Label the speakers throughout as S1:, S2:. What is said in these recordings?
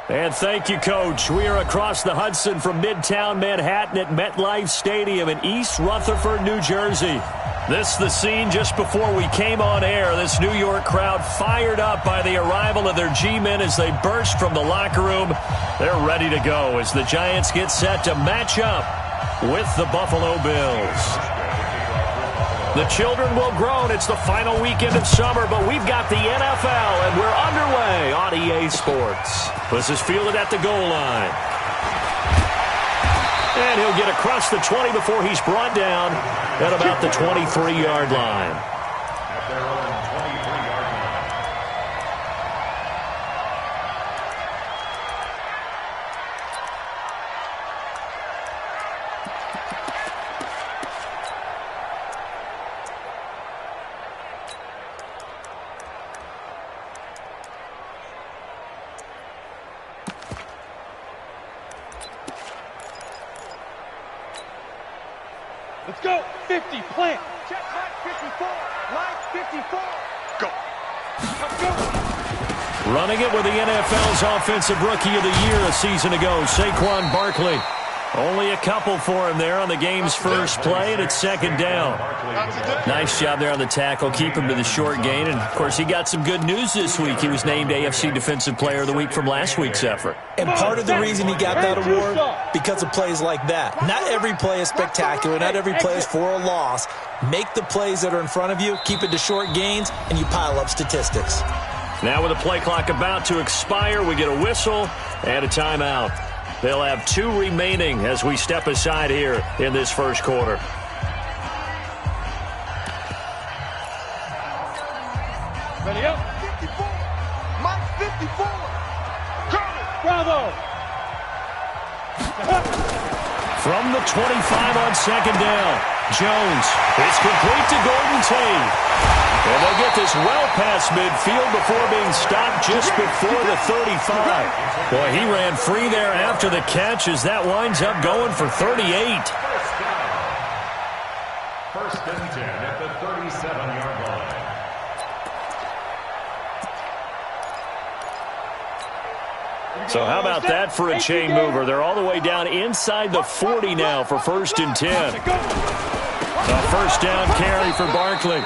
S1: And thank you, Coach. We are across the Hudson from Midtown Manhattan at MetLife Stadium in East Rutherford, New Jersey. This is the scene just before we came on air. This New York crowd fired up by the arrival of their G-men as they burst from the locker room. They're ready to go as the Giants get set to match up with the Buffalo Bills. The children will groan. It's the final weekend of summer, but we've got the NFL, and we're underway on EA Sports. This is fielded at the goal line. And he'll get across the 20 before he's brought down at about the 23-yard line.
S2: Let's go. 50, plant. Check, line 54. Line 54. Go. Let's go.
S1: Running it with the NFL's Offensive Rookie of the Year a season ago, Saquon Barkley. Only a couple for him there on the game's first play, and it's second down. Nice job there on the tackle. Keep him to the short gain. And, of course, he got some good news this week. He was named AFC Defensive Player of the Week from last week's effort.
S3: And part of the reason he got that award, because of plays like that. Not every play is spectacular. Not every play is for a loss. Make the plays that are in front of you, keep it to short gains, and you pile up statistics.
S1: Now with the play clock about to expire, we get a whistle and a timeout. They'll have 2 remaining as we step aside here in this first quarter.
S2: Ready up. 54. Mike 54. Bravo.
S1: From the 25 on second down, Jones. It's complete to Golden Tate. And they'll get this well past midfield before being stopped just before the 35. Boy, he ran free there after the catch as that winds up going for 38.
S4: First and 10 at the 37-yard line.
S1: So how about that for a chain mover? They're all the way down inside the 40 now for first and 10. A first down carry for Barkley.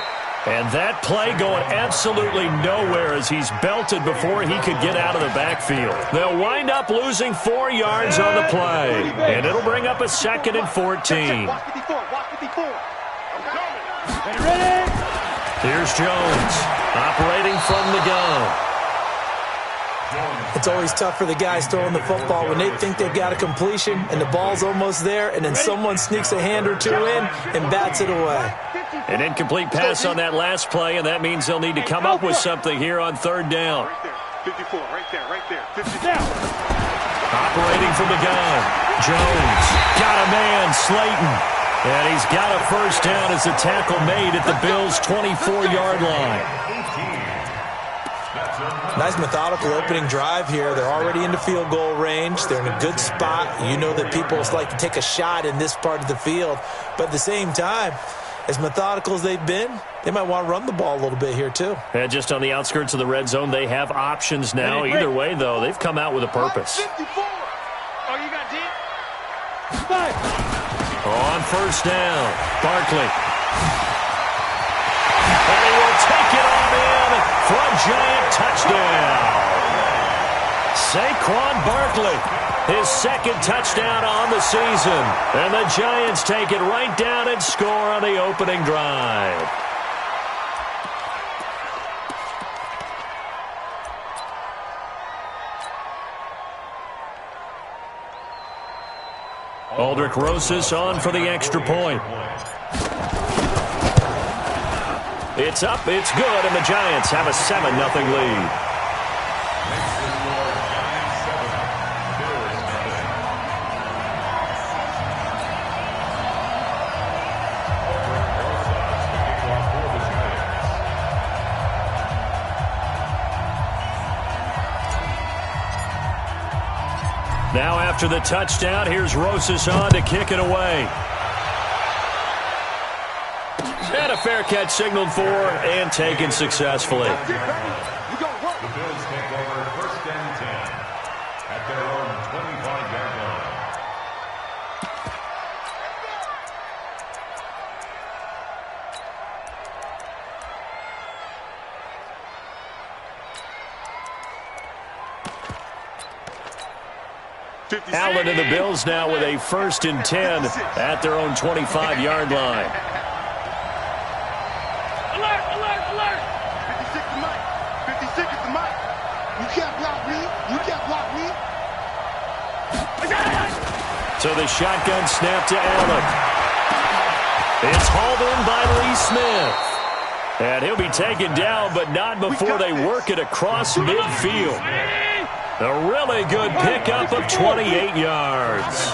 S1: And that play going absolutely nowhere as he's belted before he could get out of the backfield. They'll wind up losing 4 yards on the play. And it'll bring up a second and 14. Here's Jones operating from the gun.
S3: It's always tough for the guys throwing the football when they think they've got a completion and the ball's almost there, and then someone sneaks a hand or two in and bats it away.
S1: An incomplete pass on that last play, and that means they'll need to come up with something here on third down.
S2: Right there. 54, right there. 50 down.
S1: Operating from the gun. Jones got a man, Slayton. And he's got a first down as the tackle made at the Bills' 24-yard line.
S3: Nice methodical opening drive here. They're already into field goal range. They're in a good spot. You know that people like to take a shot in this part of the field. But at the same time, as methodical as they've been, they might want to run the ball a little bit here too.
S1: And just on the outskirts of the red zone, they have options now. Either way, though, they've come out with a purpose.
S2: 54. Oh, you got deep? 5.
S1: On first down, Barkley. And he will take it on in for a giant touchdown. Saquon Barkley, his second touchdown on the season. And the Giants take it right down and score on the opening drive. Aldrich Rosas on for the extra point. It's up, it's good, and the Giants have a 7-0 lead. Now after the touchdown, here's Rosas on to kick it away. And a fair catch signaled for and taken successfully.
S4: at their own 25-yard line.
S1: Allen and the Bills now with a 1st and 10 at their own 25-yard line.
S2: Alert, alert, alert! 56 to Mike. 56 is the Mike. You can't block me. You can't block me.
S1: So the shotgun snap to Allen. It's hauled in by Lee Smith. And he'll be taken down, but not before they work it across midfield. A really good pickup of 28 yards.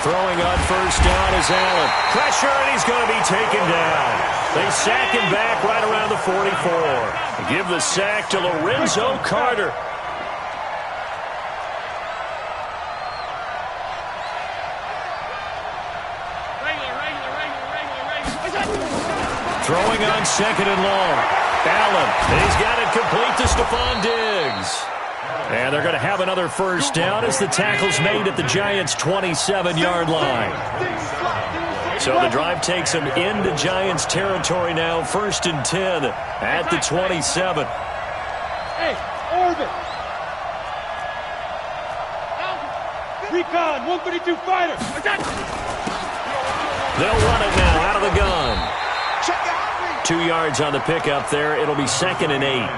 S1: Throwing on 1st down is Allen. Pressure, and he's going to be taken down. They sack him back right around the 44. Give the sack to Lorenzo Carter. Throwing on 2nd and long. Allen, and he's got it complete to Stephon Diggs. And they're going to have another 1st down as the tackle's made at the Giants' 27-yard line. So the drive takes them into Giants territory now. 1st and 10 at the 27.
S2: Hey, orbit. Recon, 132 fighter.
S1: They'll run it now out of the gun. 2 yards on the pickup there. It'll be 2nd and 8.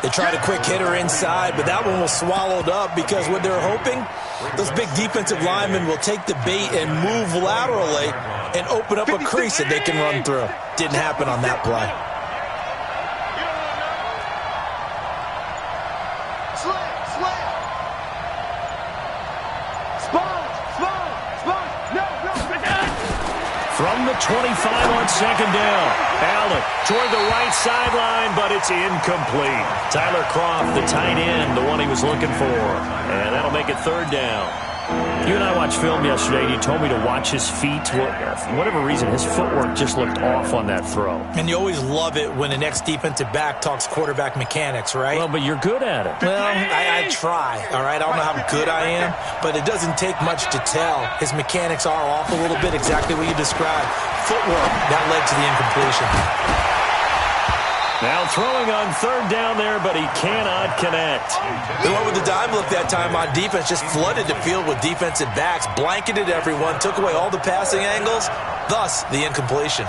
S3: They tried a quick hitter inside, but that one was swallowed up because what they're hoping, those big defensive linemen will take the bait and move laterally and open up a crease that they can run through. Didn't happen on that play.
S1: From the 25 on 2nd down. Allen toward the right sideline, but it's incomplete. Tyler Kroft, the tight end, the one he was looking for. And that'll make it 3rd down. You and I watched film yesterday, and you told me to watch his feet. For whatever reason, his footwork just looked off on that throw.
S3: And you always love it when the next defensive back talks quarterback mechanics, right?
S1: Well, but you're good at it.
S3: Well, I try, all right? I don't know how good I am, but it doesn't take much to tell. His mechanics are off a little bit, exactly what you described. Footwork, that led to the incompletion.
S1: Now throwing on 3rd down there, but he cannot connect.
S3: They went with the dime look that time on defense, just flooded the field with defensive backs, blanketed everyone, took away all the passing angles, thus the incompletion.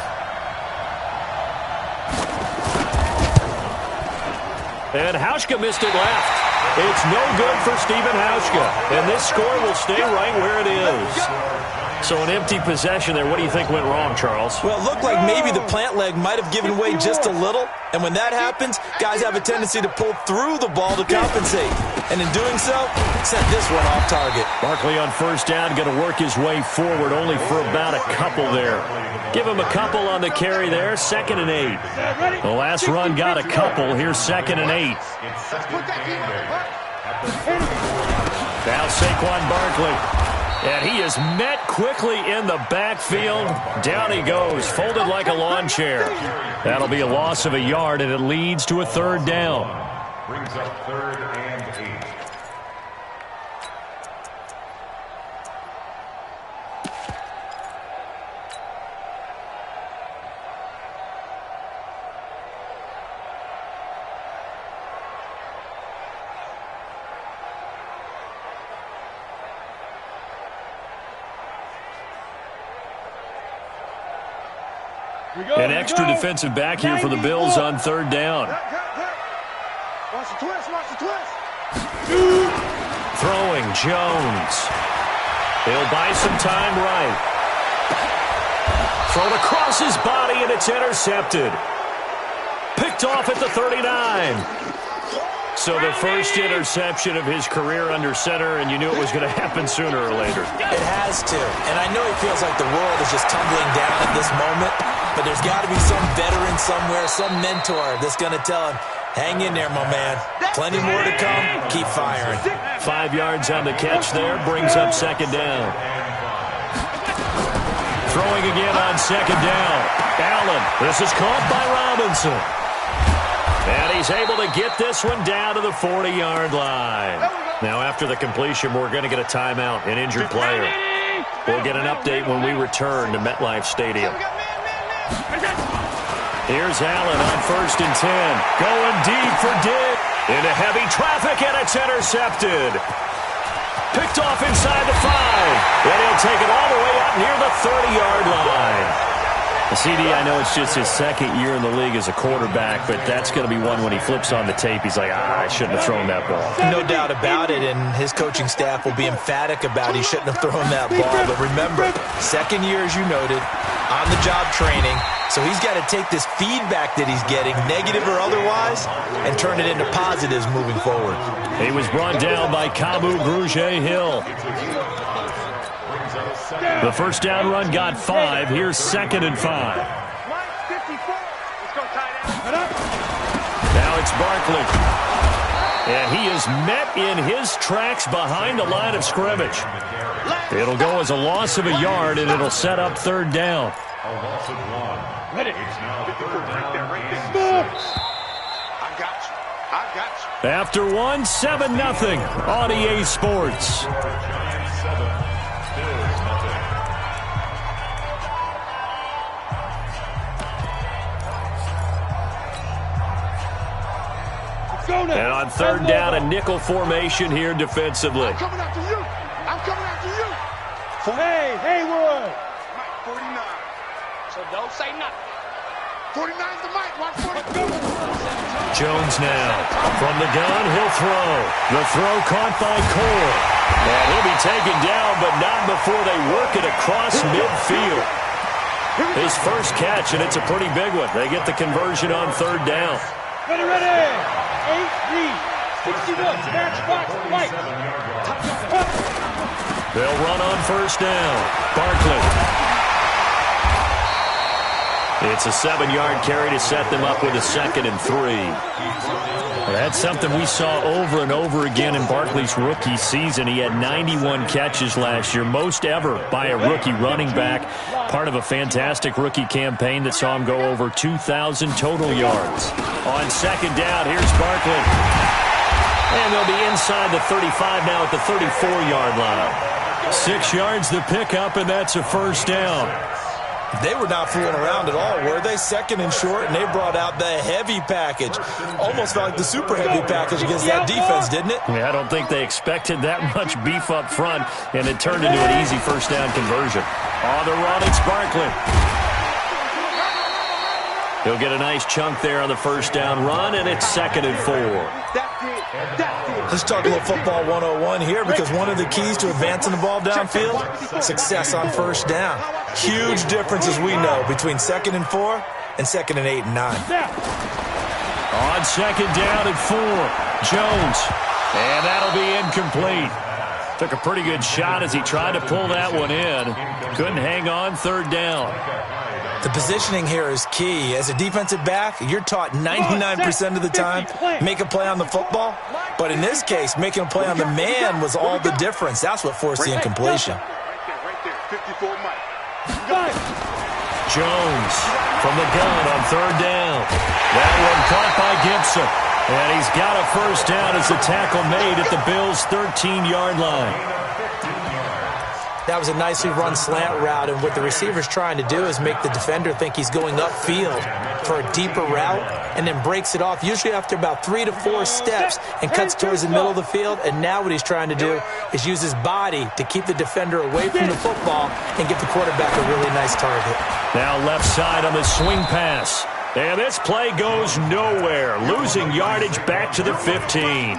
S1: And Hauschka missed it left. It's no good for Stephen Hauschka, and this score will stay right where it is. So an empty possession there. What do you think went wrong, Charles?
S3: Well, it looked like maybe the plant leg might have given way just a little. And when that happens, guys have a tendency to pull through the ball to compensate. And in doing so, sent this one off target.
S1: Barkley on 1st down, going to work his way forward, only for about a couple there. Give him a couple on the carry there, 2nd and 8. The last run got a couple. Here's 2nd and 8. Now Saquon Barkley. And he is met quickly in the backfield. Down he goes, folded like a lawn chair. That'll be a loss of a yard, and it leads to a 3rd down.
S4: Brings up 3rd and 8.
S1: An extra defensive back here for the Bills on 3rd down.
S2: Watch the twist, watch the twist.
S1: Throwing Jones. He'll buy some time right. Thrown across his body, and it's intercepted. Picked off at the 39. So the first interception of his career under center, and you knew it was going to happen sooner or later.
S3: It has to. And I know he feels like the world is just tumbling down at this moment, but there's got to be some veteran somewhere, some mentor that's going to tell him, hang in there, my man. Plenty more to come. Keep firing.
S1: 5 yards on the catch there, brings up 2nd down. Throwing again on 2nd down. Allen. This is caught by Robinson. And he's able to get this one down to the 40-yard line. Now, after the completion, we're going to get a timeout, an injured player. We'll get an update when we return to MetLife Stadium. Here's Allen on 1st and 10. Going deep for Diggs. Into heavy traffic, and it's intercepted. Picked off inside the 5. And he'll take it all the way up near the 30-yard line. CD, I know it's just his second year in the league as a quarterback, but that's going to be one when he flips on the tape. He's like, I shouldn't have thrown that ball.
S3: No doubt about it, and his coaching staff will be emphatic about he shouldn't have thrown that ball. But remember, second year, as you noted, on-the-job training. So he's got to take this feedback that he's getting, negative or otherwise, and turn it into positives moving forward.
S1: He was brought down by Kamu Grugier-Hill. The first down run got 5. Here's 2nd and 5. Now it's Barkley. And he is met in his tracks behind the line of scrimmage. It'll go as a loss of a yard, and it'll set up 3rd down.
S4: A loss of 1. It's now 3rd down.
S2: I got you. I got you.
S1: After 1, 7-0 on EA Sports.
S4: Giants 7, Bills nothing.
S1: And on 3rd down, a nickel formation here defensively.
S2: I'm coming after you. I'm coming after you.
S5: Hey, Haywood.
S2: Mike, 49.
S5: So don't say nothing.
S2: 49's the Mike. Watch 40.
S1: Jones now. From the gun, he'll throw. The throw caught by Cole. And he'll be taken down, but not before they work it across midfield. His first catch, and it's a pretty big one. They get the conversion on 3rd down.
S5: Ready, ready. 8-3. 61. Matchbox. Mike.
S1: They'll run on 1st down. Barkley. It's a 7-yard carry to set them up with a 2nd and 3. That's something we saw over and over again in Barkley's rookie season. He had 91 catches last year, most ever by a rookie running back, part of a fantastic rookie campaign that saw him go over 2,000 total yards. On 2nd down, here's Barkley. And they'll be inside the 35 now at the 34-yard line. 6 yards the pickup, and that's a 1st down.
S3: They were not fooling around at all, were they? 2nd and short, and they brought out the heavy package. Almost felt like the super heavy package against that defense, didn't it?
S1: Yeah, I don't think they expected that much beef up front, and it turned into an easy 1st down conversion. On the run, it's Barkley. He'll get a nice chunk there on the 1st down run, and it's 2nd and 4.
S3: Let's talk a little football 101 here, because one of the keys to advancing the ball downfield, success on 1st down. Huge difference, as we know, between 2nd and 4 and 2nd and 8 and 9.
S1: On 2nd down and 4, Jones. And that'll be incomplete. Took a pretty good shot as he tried to pull that one in. Couldn't hang on 3rd down.
S3: The positioning here is key. As a defensive back, you're taught 99% of the time, make a play on the football. But in this case, making a play on the man was all the difference. That's what forced the incompletion.
S2: Right there. 54 Mike.
S1: Jones from the gun on 3rd down. That one caught by Gibson. And he's got a 1st down as the tackle made at the Bills' 13-yard line.
S3: That was a nicely run slant route, and what the receiver's trying to do is make the defender think he's going upfield for a deeper route and then breaks it off, usually after about 3 to 4 steps, and cuts towards the middle of the field. And now what he's trying to do is use his body to keep the defender away from the football and give the quarterback a really nice target.
S1: Now left side on the swing pass. And this play goes nowhere, losing yardage back to the 15.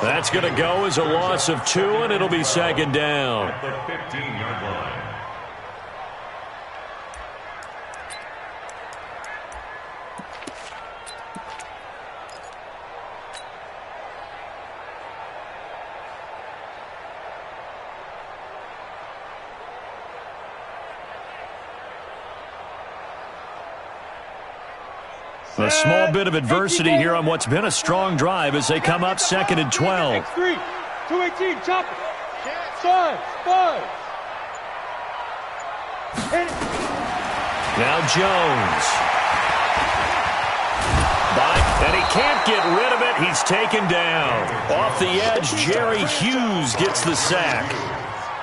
S1: That's going to go as a loss of 2, and it'll be 2nd down.
S4: At the 15-yard line.
S1: A small bit of adversity here on what's been a strong drive as they come up 2nd and 12.
S5: 3, 218, chop it. Side.
S1: Now Jones. And he can't get rid of it. He's taken down. Off the edge, Jerry Hughes gets the sack.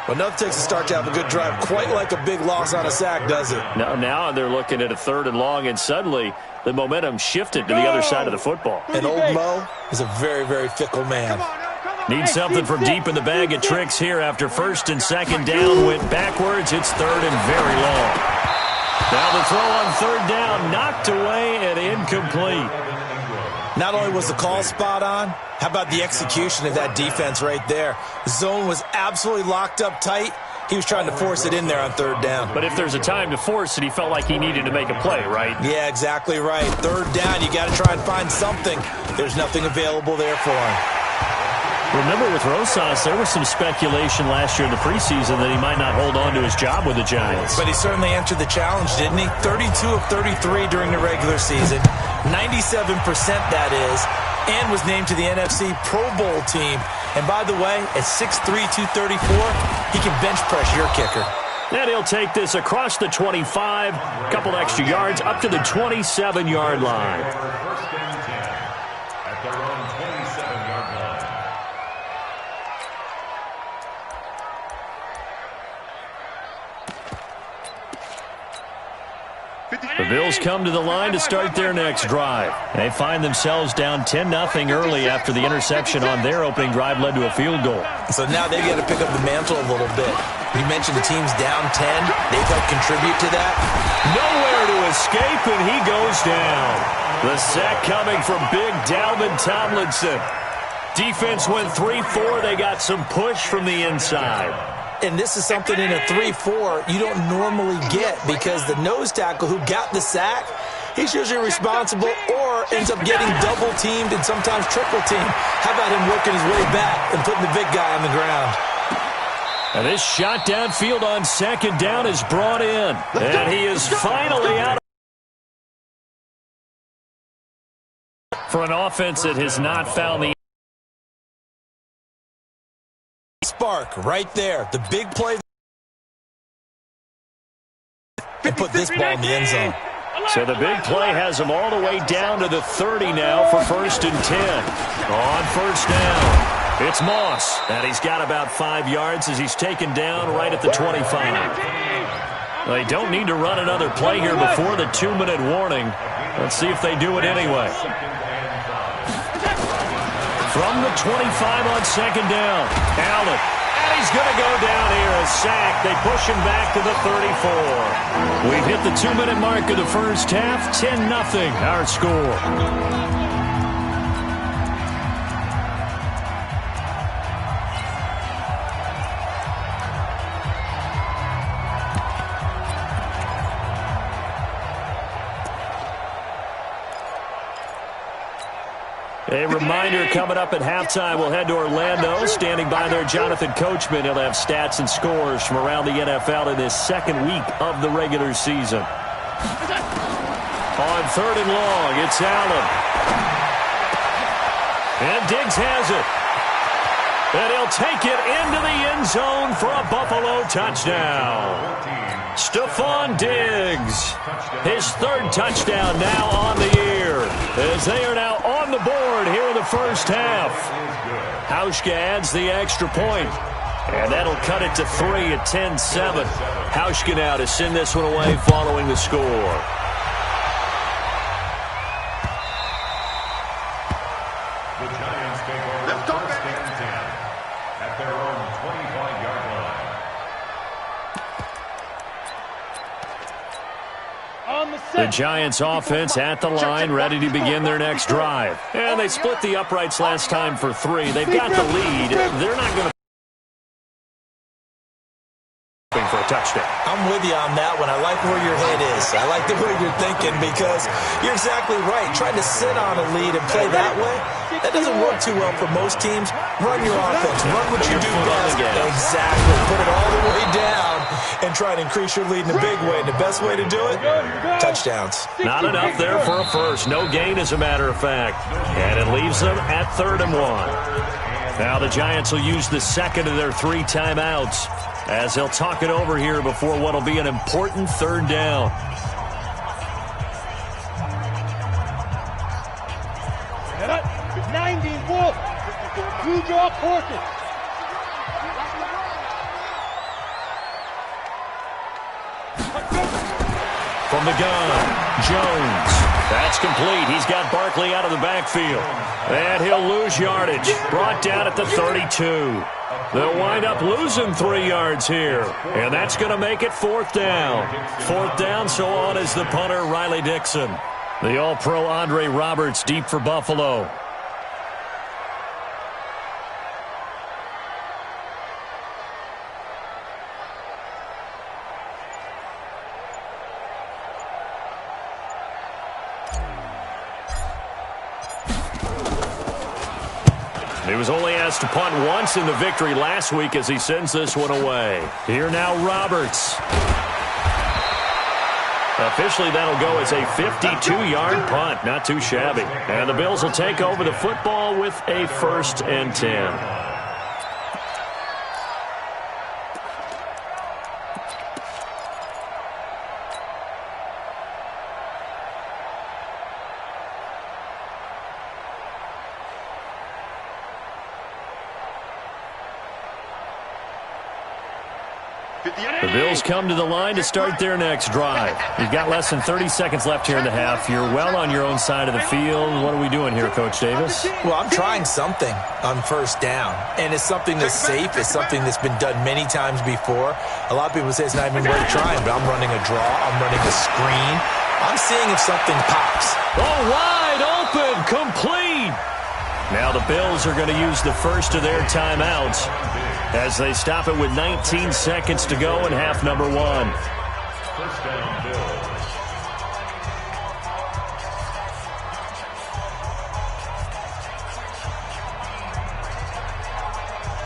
S3: Well, nothing takes a start to have a good drive quite like a big loss on a sack, does it?
S1: Now they're looking at a 3rd and long, and suddenly the momentum shifted to the other side of the football.
S3: And old Mo is a very, very fickle man.
S1: Needs something from deep in the bag of tricks here after 1st and 2nd down went backwards. It's 3rd and very long. Now the throw on 3rd down, knocked away and incomplete.
S3: Not only was the call spot on, how about the execution of that defense right there? The zone was absolutely locked up tight. He was trying to force it in there on 3rd down.
S1: But if there's a time to force it, he felt like he needed to make a play, right?
S3: Yeah, exactly right. 3rd down, you got to try and find something. There's nothing available there for him.
S1: Remember with Rosas, there was some speculation last year in the preseason that he might not hold on to his job with the Giants.
S3: But he certainly answered the challenge, didn't he? 32 of 33 during the regular season. 97% that is. And was named to the NFC Pro Bowl team. And by the way, at 6'3", 234, he can bench press your kicker.
S1: And he'll take this across the 25, a couple extra yards, up to the 27-yard line.
S4: First and 10 at their own 27-yard line.
S1: The Bills come to the line to start their next drive. They find themselves down 10-0 early after the interception on their opening drive led to a field goal.
S3: So now they've got to pick up the mantle a little bit. You mentioned the team's down 10. They've helped contribute to that.
S1: Nowhere to escape, and he goes down. The sack coming from big Dalvin Tomlinson. Defense went 3-4. They got some push from the inside.
S3: And this is something in a 3-4 you don't normally get because the nose tackle who got the sack, he's usually responsible or ends up getting double-teamed and sometimes triple-teamed. How about him working his way back and putting the big guy on the ground?
S1: And this shot downfield on 2nd down is brought in. And he is finally out for an offense that has not found the
S3: spark right there. The big play. And put this ball in the end zone.
S1: So the big play has him all the way down to the 30 now for 1st and 10. On 1st down, it's Moss. And he's got about 5 yards as he's taken down right at the 25. They don't need to run another play here before the 2-minute warning. Let's see if they do it anyway. From the 25 on 2nd down, Allen. And he's going to go down here, a sack. They push him back to the 34. We've hit the 2-minute mark of the first half. 10-0 our score. A reminder coming up at halftime, we'll head to Orlando. Standing by there, Jonathan Coachman. He'll have stats and scores from around the NFL in this 2nd week of the regular season. On 3rd and long, it's Allen. And Diggs has it. And he'll take it into the end zone for a Buffalo touchdown. Stephon Diggs, his 3rd touchdown now on the year, as they are now on the board here in the first half. Hauschka adds the extra point, and that'll cut it to 3 at 10-7. Hauschka now to send this one away following the score.
S4: The Giants take over 1st and 10 at their own 25-yard line.
S1: The Giants offense at the line, ready to begin their next drive. And they split the uprights last time for 3. They've got the lead. They're not going to for a touchdown.
S3: I'm with you on that one. I like where your head is. I like the way you're thinking because you're exactly right. Trying to sit on a lead and play that way, that doesn't work too well for most teams. Run your offense. Run what you do best. Exactly. Put it all the way down and try to increase your lead in a big way. And the best way to do it, touchdowns.
S1: Not enough there for a first. No gain, as a matter of fact. And it leaves them at 3rd and 1. Now the Giants will use the 2nd of their 3 timeouts as he'll talk it over here before what will be an important 3rd down.
S5: 90 Wolf. You draw courses.
S1: From the gun, Jones. That's complete. He's got Barkley out of the backfield. And he'll lose yardage. Brought down at the 32. They'll wind up losing 3 yards here. And that's going to make it 4th down. 4th down, so on is the punter, Riley Dixon. The All-Pro Andre Roberts deep for Buffalo. He was only asked to punt once in the victory last week as he sends this one away. Here now, Roberts. Officially, that'll go as a 52-yard punt. Not too shabby. And the Bills will take over the football with a 1st and 10. The Bills come to the line to start their next drive. You've got less than 30 seconds left here in the half. You're well on your own side of the field. What are we doing here, Coach Davis?
S3: Well, I'm trying something on 1st down, and it's something that's safe. It's something that's been done many times before. A lot of people say it's not even worth trying, but I'm running a draw. I'm running a screen. I'm seeing if something pops.
S1: Oh, wide open, complete. Now the Bills are going to use the first of their timeouts as they stop it with 19 seconds to go in half number 1.
S4: 1st down,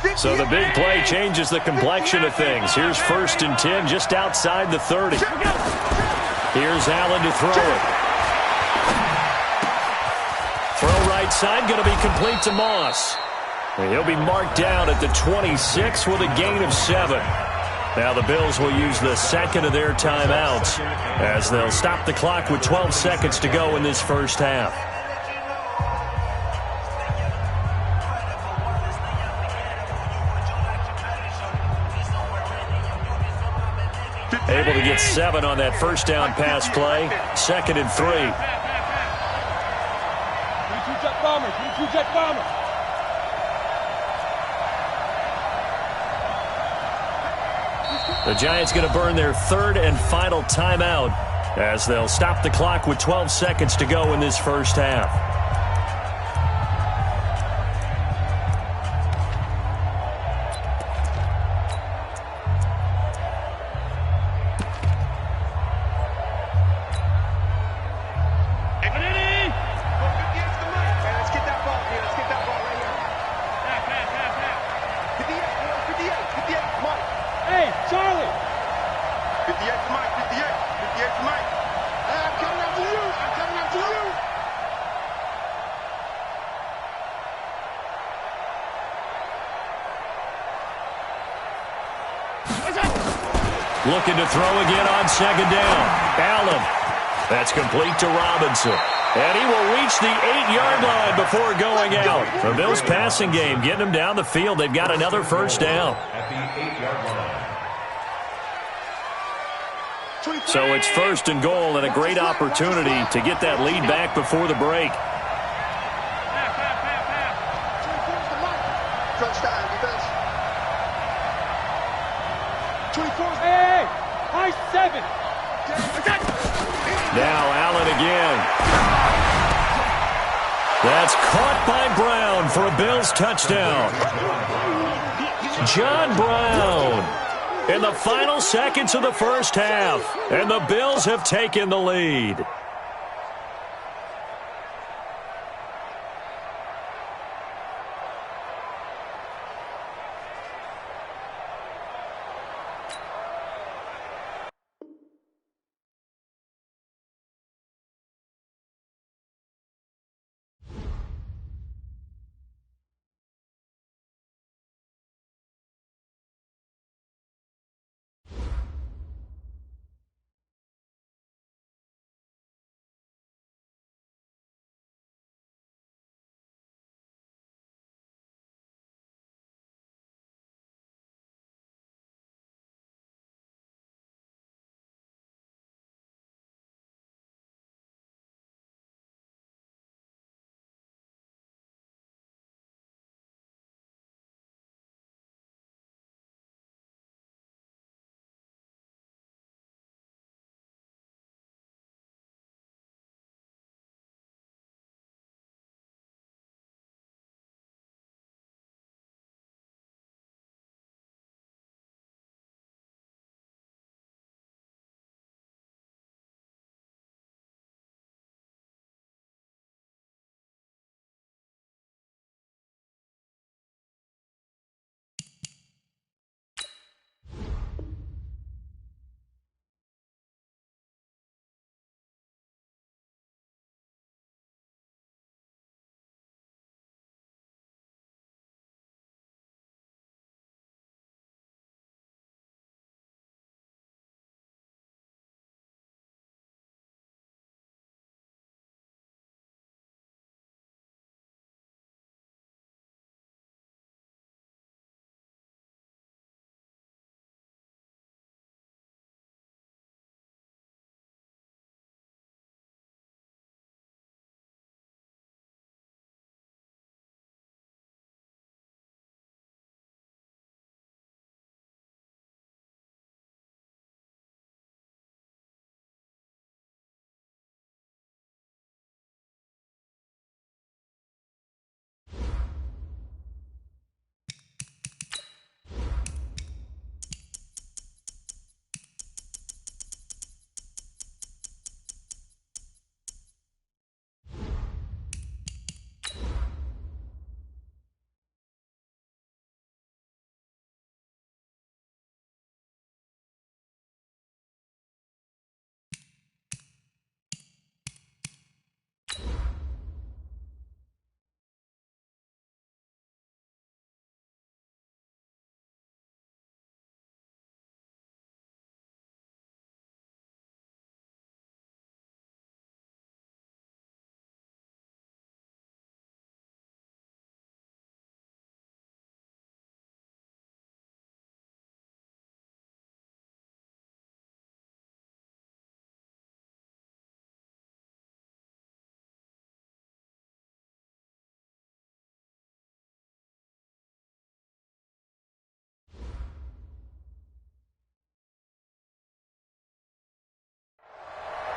S4: Bills.
S1: So the big play changes the complexion of things. Here's 1st and 10 just outside the 30. Here's Allen to throw it. Throw right side, going to be complete to Moss. And he'll be marked down at the 26 with a gain of 7. Now the Bills will use the second of their timeouts as they'll stop the clock with 12 seconds to go in this first half. Able to get 7 on that first down pass play. 2nd and 3.
S5: 22 jet bombers. 22 jet bombers.
S1: The Giants going to burn their 3rd and final timeout as they'll stop the clock with 12 seconds to go in this first half. Looking to throw again on 2nd down. Allen. That's complete to Robinson. And he will reach the 8-yard line before going out. The Bills passing game getting them down the field. They've got another first down.
S4: At the 8-yard line.
S1: So it's 1st and goal and a great opportunity to get that lead back before the break.
S5: High 7.
S1: Now Allen again. That's caught by Brown for a Bills touchdown. John Brown in the final seconds of the first half. And the Bills have taken the lead.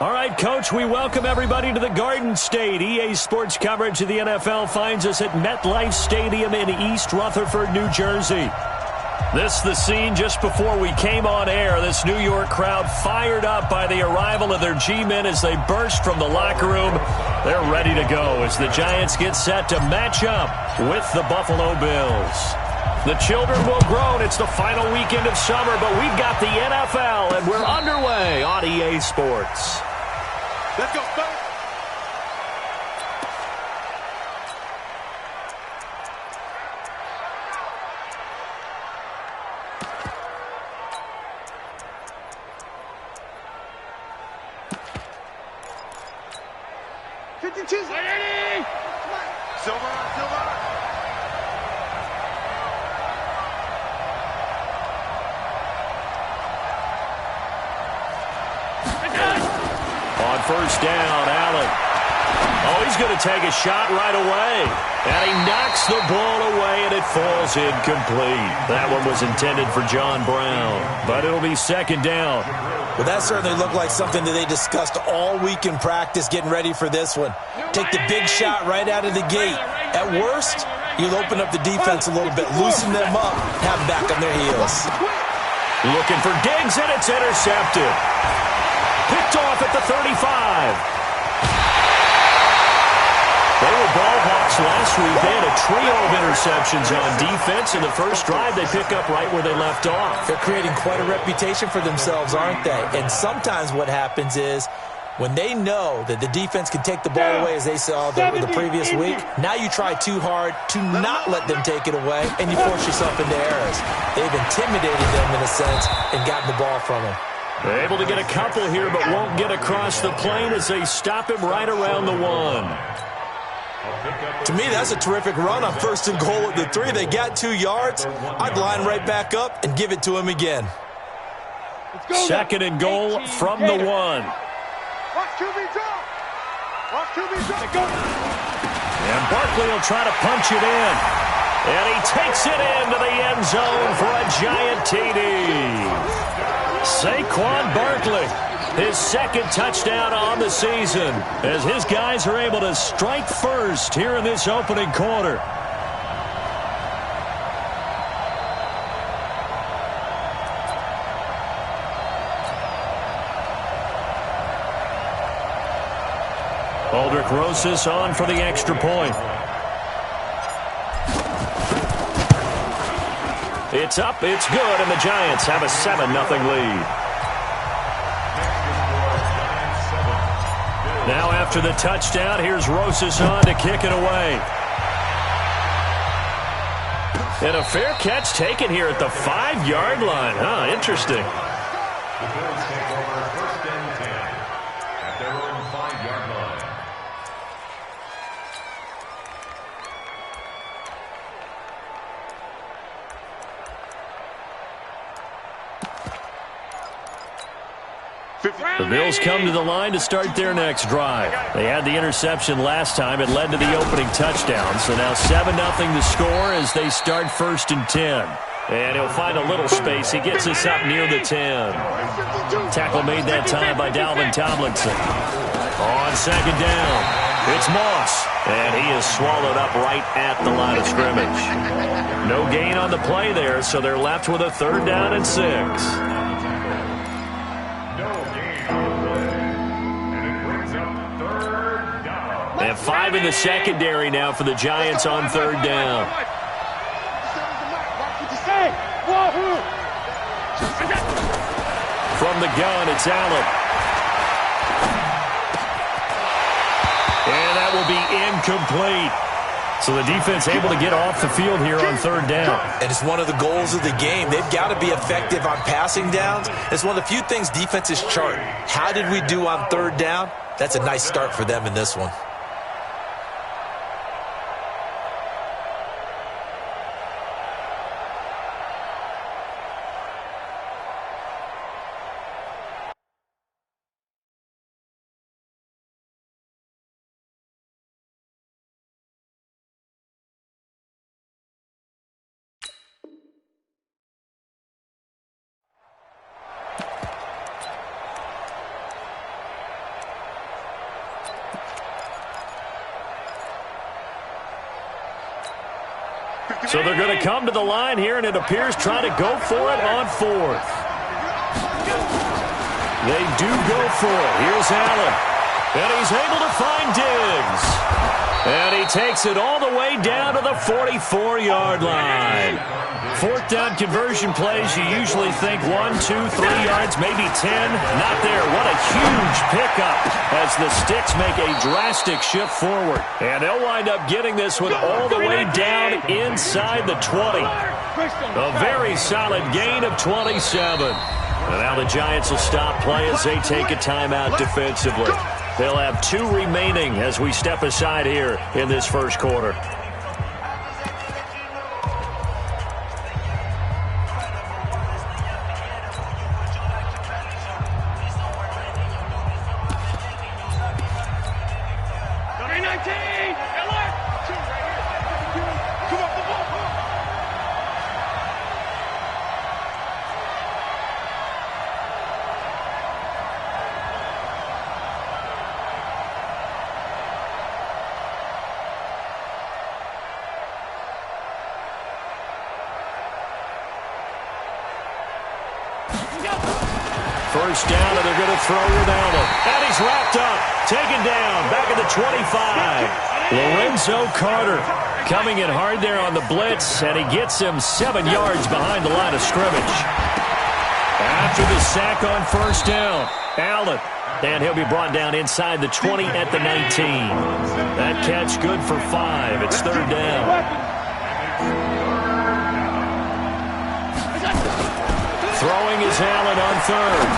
S1: All right, Coach, we welcome everybody to the Garden State. EA Sports coverage of the NFL finds us at MetLife Stadium in East Rutherford, New Jersey. This the scene just before we came on air. This New York crowd fired up by the arrival of their G-men as they burst from the locker room. They're ready to go as the Giants get set to match up with the Buffalo Bills. The children will groan. It's the final weekend of summer, but we've got the NFL, and we're underway on EA Sports.
S2: Let's go, fellas.
S1: First down, Allen. Oh, he's going to take a shot right away. And he knocks the ball away, and it falls incomplete. That one was intended for John Brown, but it'll be second down.
S3: Well, that certainly looked like something that they discussed all week in practice getting ready for this one. Take the big shot right out of the gate. At worst, you'll open up the defense a little bit, loosen them up, have them back on their heels.
S1: Looking for Diggs, and it's intercepted. Picked off at the 35. They were ball hawks last week. They had a trio of interceptions on defense. In the first drive, they pick up right where they left off.
S3: They're creating quite a reputation for themselves, aren't they? And sometimes what happens is when they know that the defense can take the ball away, as they saw the previous week, now you try too hard to not let them take it away, and you force yourself into errors. They've intimidated them in a sense and gotten the ball from them.
S1: They're able to get a couple here, but won't get across the plane as they stop him right around the 1.
S3: To me, that's a terrific run on first and goal at the 3. They got 2 yards. I'd line right back up and give it to him again.
S1: Second and goal from the 1.
S2: Watch QB drop. Watch QB drop.
S1: And Barkley will try to punch it in. And he takes it into the end zone for a giant TD. Saquon Barkley, his second touchdown on the season, as his guys are able to strike first here in this opening quarter. Aldrich Rosas on for the extra point. It's up, it's good, and the Giants have a 7-0 lead. Now after the touchdown, here's Rosas on to kick it away. And a fair catch taken here at the 5-yard line. Huh, interesting.
S4: The Bills take over first and 10 at their own 5-yard line.
S1: The Bills come to the line to start their next drive. They had the interception last time. It led to the opening touchdown. So now 7-0 to score as they start first and 10. And he'll find a little space. He gets us up near the 10. Tackle made that time by Dalvin Tomlinson. On second down, it's Moss. And he is swallowed up right at the line of scrimmage. No gain on the play there, so they're left with a 3rd down and 6. And 5 in the secondary now for the Giants on 3rd down. From the gun, it's Allen. And that will be incomplete. So the defense able to get off the field here on 3rd down.
S3: And it's one of the goals of the game. They've got to be effective on passing downs. It's one of the few things defenses chart. How did we do on 3rd down? That's a nice start for them in this one.
S1: So they're going to come to the line here, and it appears trying to go for it on fourth. They do go for it. Here's Allen. And he's able to find Diggs. And he takes it all the way down to the 44-yard line. Fourth down conversion plays, you usually think 1, 2, 3 yards, maybe 10. Not there. What a huge pickup as the Sticks make a drastic shift forward. And they'll wind up getting this one all the way down inside the 20. A very solid gain of 27. And now the Giants will stop play as they take a timeout defensively. They'll have 2 remaining as we step aside here in this first quarter. First down, and they're going to throw without him. And he's wrapped up, taken down, back at the 25. Lorenzo Carter coming in hard there on the blitz, and he gets him 7 yards behind the line of scrimmage. After the sack on first down, Allen. And he'll be brought down inside the 20 at the 19. That catch good for 5. It's third down. Throwing is Allen on third.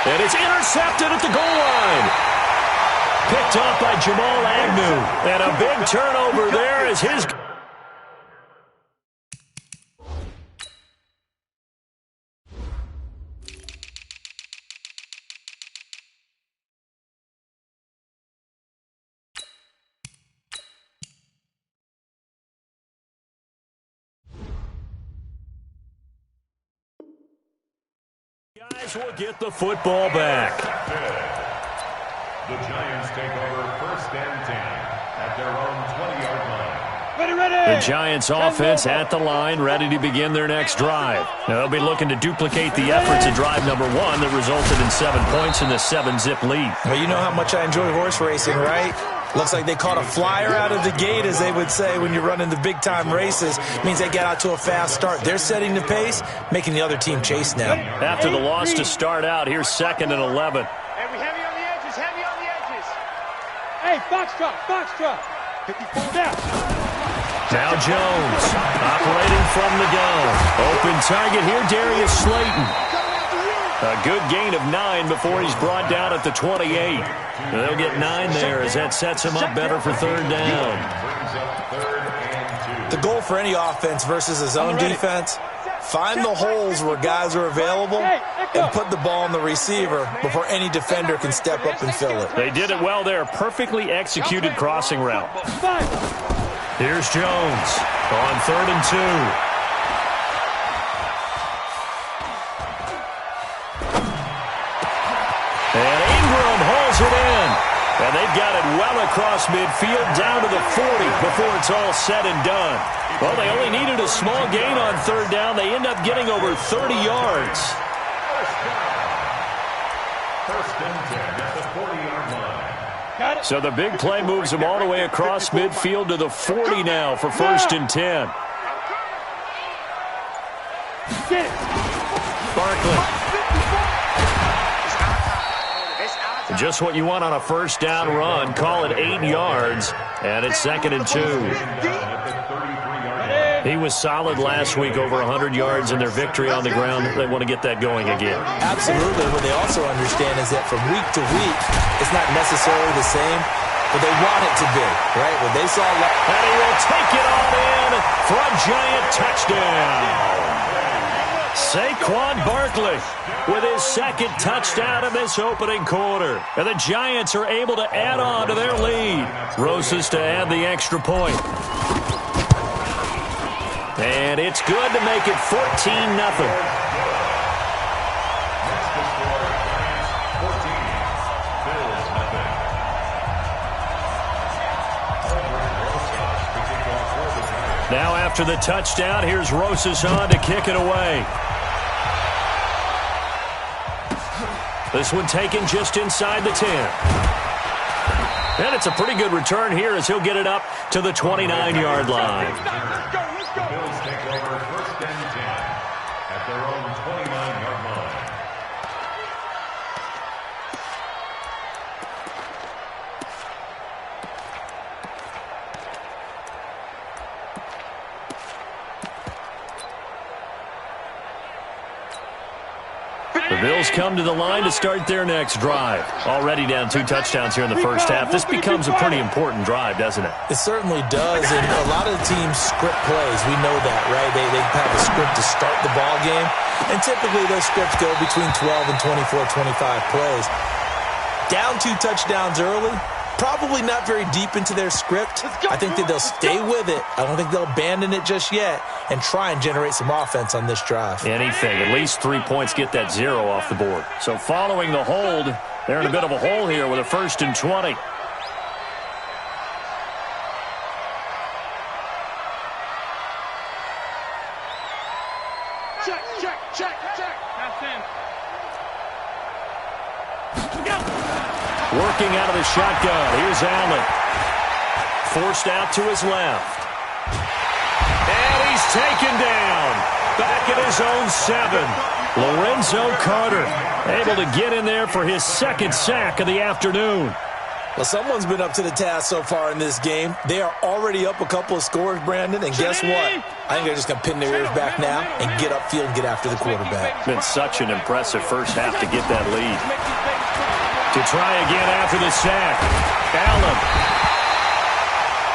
S1: And it's intercepted at the goal line. Picked off by Jamal Agnew. And a big turnover there as his... Guys will get the football back.
S4: The Giants take over first and 10 at their own 20-yard line.
S5: Ready.
S1: The Giants offense at the line, ready to begin their next drive. Now, they'll be looking to duplicate the efforts of drive number 1 that resulted in 7 points in the 7-zip lead.
S3: Well, you know how much I enjoy horse racing, right? Looks like they caught a flyer out of the gate, as they would say when you're running the big-time races. Means they get out to a fast start. They're setting the pace, making the other team chase now.
S1: After the loss to start out, here's 2nd and 11.
S5: Hey, we heavy on the edges, heavy on the edges. Hey, Foxtrot. 54 down.
S1: Now Jones, operating from the gun. Open target here, Darius Slayton. A good gain of 9 before he's brought down at the 28. They'll get 9 there as that sets him up better for third down.
S3: The goal for any offense versus his own defense, find the holes where guys are available and put the ball on the receiver before any defender can step up and fill it.
S1: They did it well there. Perfectly executed crossing route. Here's Jones on 3rd and 2. And Ingram hauls it in. And they've got it well across midfield down to the 40 before it's all said and done. Well, they only needed a small gain on third down. They end up getting over 30 yards.
S4: First and 10 at the 40-yard line.
S1: So the big play moves them all the way across midfield to the 40 now for 1st and 10. Barkley. Just what you want on a first down run. Call it 8 yards, and it's 2nd and 2. He was solid last week, over 100 yards in their victory on the ground. They want to get that going again.
S3: Absolutely. What they also understand is that from week to week, it's not necessarily the same, but they want it to be, right? When they saw...
S1: And he will take it all in for a giant touchdown. Saquon Barkley with his 2nd touchdown in this opening quarter. And the Giants are able to add on to their lead. Rosas to add the extra point. And it's good to make it 14-0. After the touchdown, here's Rosas on to kick it away. This one taken just inside the 10. And it's a pretty good return here as he'll get it up to the 29-yard line.
S4: The Bills take over 1st and 10 at their own 29-yard line.
S1: The Bills come to the line to start their next drive. Already down 2 touchdowns here in the first half. This becomes a pretty important drive, doesn't it?
S3: It certainly does, and a lot of the teams script plays. We know that, right? They have a script to start the ball game, and typically those scripts go between 12 and 24, 25 plays. Down 2 touchdowns early, probably not very deep into their script. I think that they'll stay with it. I don't think they'll abandon it just yet and try and generate some offense on this drive.
S1: Anything. At least 3 points get that 0 off the board. So following the hold, they're in a bit of a hole here with a 1st and 20.
S5: Check. That's in.
S1: Working out of the shotgun. Here's Allen. Forced out to his left. And he's taken down. Back at his own 7. Lorenzo Carter able to get in there for his 2nd sack of the afternoon.
S3: Well, someone's been up to the task so far in this game. They are already up a couple of scores, Brandon, and guess what? I think they're just going to pin their ears back now and get upfield and get after the quarterback.
S1: Been such an impressive first half to get that lead. To try again after the sack. Allen.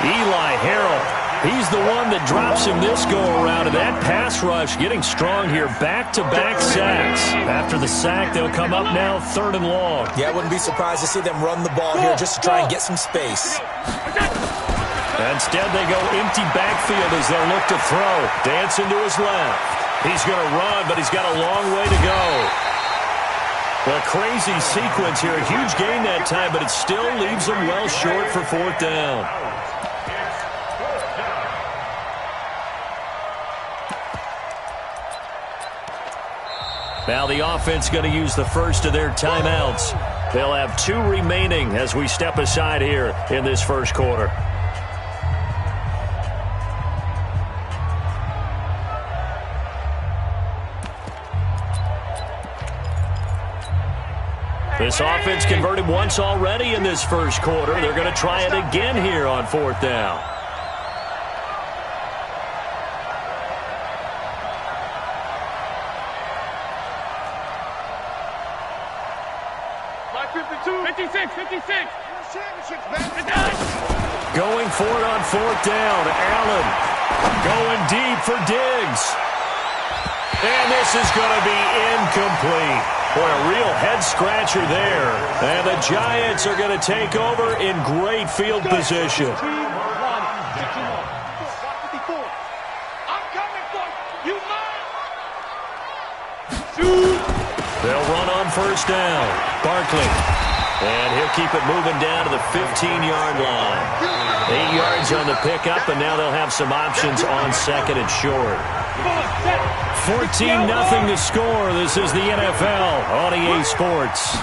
S1: Eli Harrell. He's the one that drops him this go-around. And that pass rush getting strong here. Back-to-back sacks. After the sack, they'll come up now 3rd and long.
S3: Yeah, I wouldn't be surprised to see them run the ball here just to try and get some space.
S1: Instead, they go empty backfield as they'll look to throw. Dancing to his left. He's going to run, but he's got a long way to go. A crazy sequence here. A huge gain that time, but it still leaves them well short for 4th down. Now the offense going to use the first of their timeouts. They'll have 2 remaining as we step aside here in this first quarter. This offense converted once already in this first quarter. They're going to try it again here on 4th down.
S5: Like 56.
S1: Going for it on 4th down. Allen going deep for Diggs. And this is going to be incomplete. Boy, a real head-scratcher there. And the Giants are going to take over in great field position. They'll run on 1st down. Barkley. And he'll keep it moving down to the 15-yard line. 8 yards on the pickup, and now they'll have some options on 2nd and short. 14-0 to score. This is the NFL on EA Sports.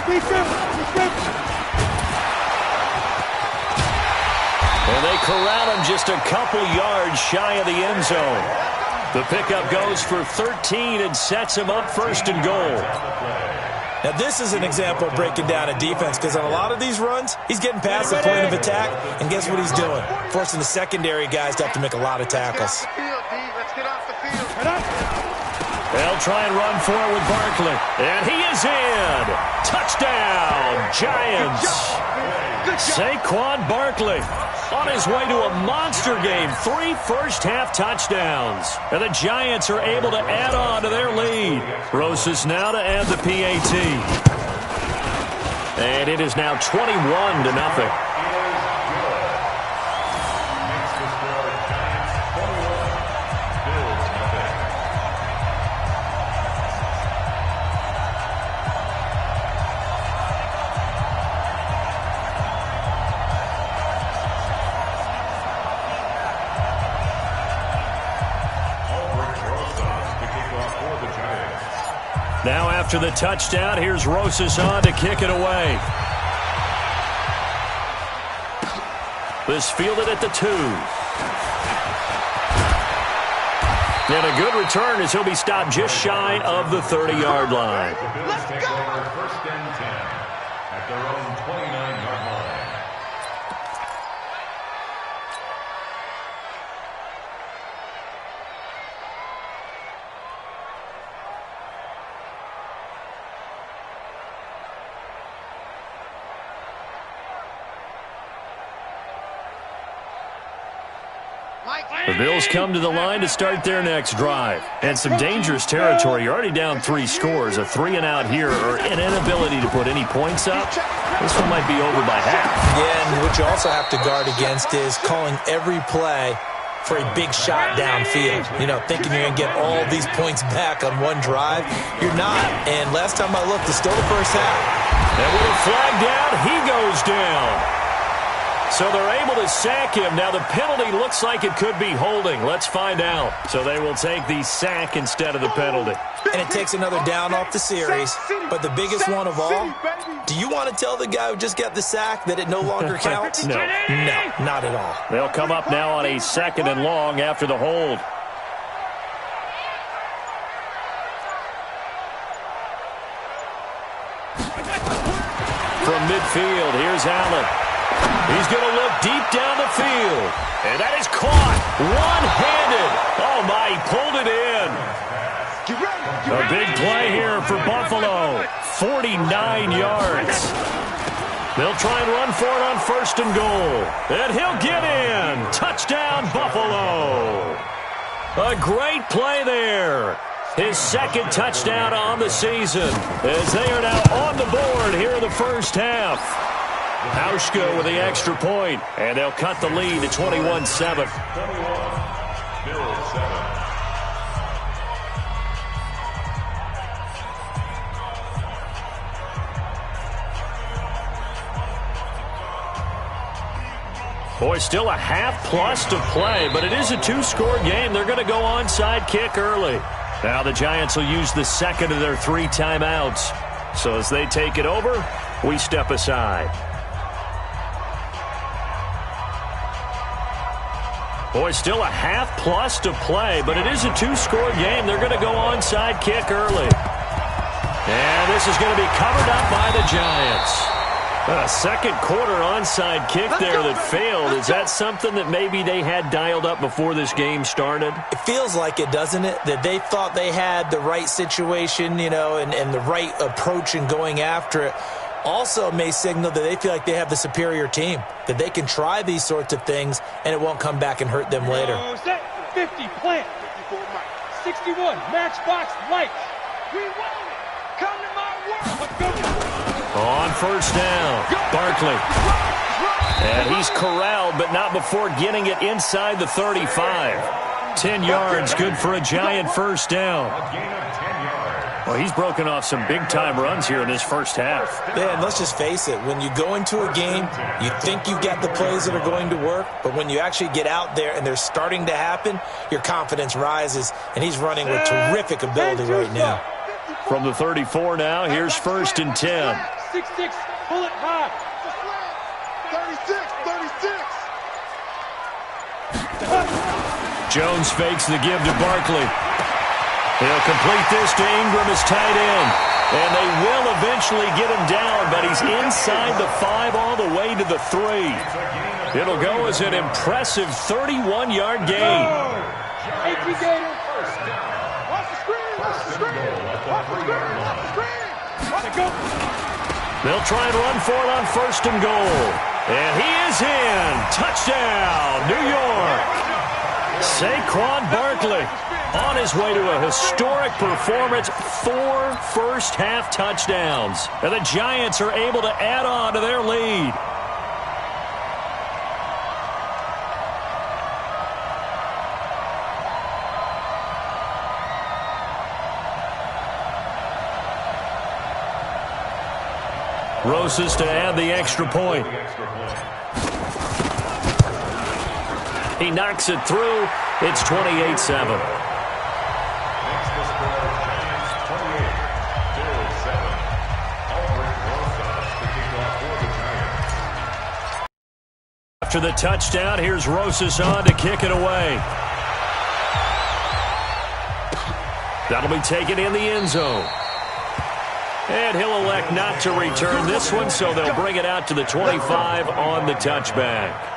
S1: And they corral him just a couple yards shy of the end zone. The pickup goes for 13 and sets him up 1st and goal.
S3: Now, this is an example of breaking down a defense because on a lot of these runs, he's getting past the point of attack, and guess what he's doing? Forcing the secondary guys to have to make a lot of tackles.
S2: Let's get off the field.
S1: They'll try and run for it with Barkley. And he is in. Touchdown, Giants. Saquon Barkley on his way to a monster game. 3 first-half touchdowns. And the Giants are able to add on to their lead. Rosas now to add the PAT. And it is now 21-0. After the touchdown, here's Rosas on to kick it away. This fielded at the 2. And a good return as he'll be stopped just shy of the 30-yard line.
S4: Let's go! First and 10 at their own 29-yard line.
S1: The Bills come to the line to start their next drive. And some dangerous territory. You're already down 3 scores. A 3-and-out here or an inability to put any points up. This one might be over by half.
S3: Yeah, and what you also have to guard against is calling every play for a big shot downfield. You know, thinking you're going to get all these points back on one drive. You're not. And last time I looked, it's still the first half.
S1: And with a flag down, he goes down. So they're able to sack him. Now the penalty looks like it could be holding. Let's find out. So they will take the sack instead of the penalty.
S3: And it takes another down off the series. But the biggest one of all, do you want to tell the guy who just got the sack that it no longer counts?
S1: No.
S3: No, not at all.
S1: They'll come up now on a 2nd and long after the hold. From midfield, here's Allen. He's going to look deep down the field. And that is caught. One-handed. Oh, my, he pulled it in. A big play here for Buffalo. 49 yards. They'll try and run for it on 1st and goal. And he'll get in. Touchdown, Buffalo. A great play there. His 2nd touchdown on the season as they are now on the board here in the first half. Hauschka with the extra point, and they'll cut the lead to 21-7.
S4: 21, Bills 7.
S1: Boy, still a half plus to play, but it is a 2-score game. They're going to go onside kick early. Now the Giants will use the 2nd of their 3 timeouts. So as they take it over, we step aside. Boy, still a half plus to play, but it is a 2-score game. They're going to go onside kick early. And this is going to be covered up by the Giants. A second quarter onside kick there that failed. Is that something that maybe they had dialed up before this game started?
S3: It feels like it, doesn't it? That they thought they had the right situation, you know, and the right approach in going after it. Also may signal that they feel like they have the superior team, that they can try these sorts of things and it won't come back and hurt them later.
S5: 50, plant. 61, matchbox, light. We want it. Come to my world. Let's go.
S1: On 1st down, Barkley. And he's corralled, but not before getting it inside the 35. 10 yards, good for a Giant 1st down. Well, he's broken off some big-time runs here in this first half.
S3: Yeah, and let's just face it. When you go into a game, you think you've got the plays that are going to work, but when you actually get out there and they're starting to happen, your confidence rises, and he's running with terrific ability right now.
S1: From the 34 now, here's 1st and 10.
S5: 6-6, pull it high.
S2: 36.
S1: Jones fakes the give to Barkley. He'll complete this to Ingram as tight end. And they will eventually get him down, but he's inside the 5 all the way to the 3. It'll go as an impressive 31-yard gain. They'll try and run for it on 1st and goal. And he is in. Touchdown, New York. Saquon Barkley on his way to a historic performance, 4 first-half touchdowns. And the Giants are able to add on to their lead. Rosas to add the extra point. He knocks it through. It's 28-7. After the touchdown, here's Rosas on to kick it away. That'll be taken in the end zone. And he'll elect not to return this one, so they'll bring it out to the 25 on the touchback.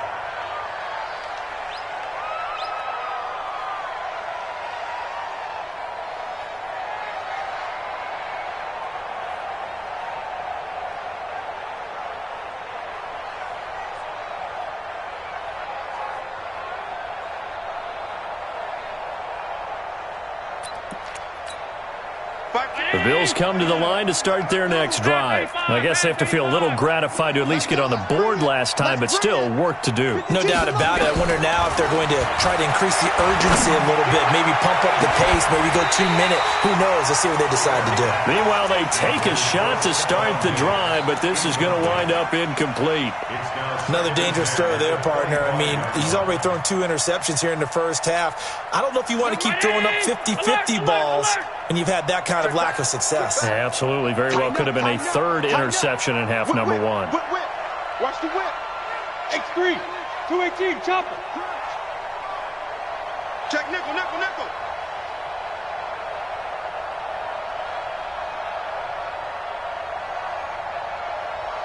S1: The Bills come to the line to start their next drive. I guess they have to feel a little gratified to at least get on the board last time, but still work to do.
S3: No doubt about it. I wonder now if they're going to try to increase the urgency a little bit, maybe pump up the pace, maybe go 2 minute. Who knows? Let's see what they decide to do.
S1: Meanwhile, they take a shot to start the drive, but this is going to wind up incomplete.
S3: Another dangerous throw there, partner. I mean, he's already thrown 2 interceptions here in the first half. I don't know if you want to keep throwing up 50-50 balls when you've had that kind of lack of success.
S1: Yeah, absolutely. Very well could have been a third interception in half number 1.
S2: Watch the whip.
S5: X3, 218, chopper.
S2: Check nickel.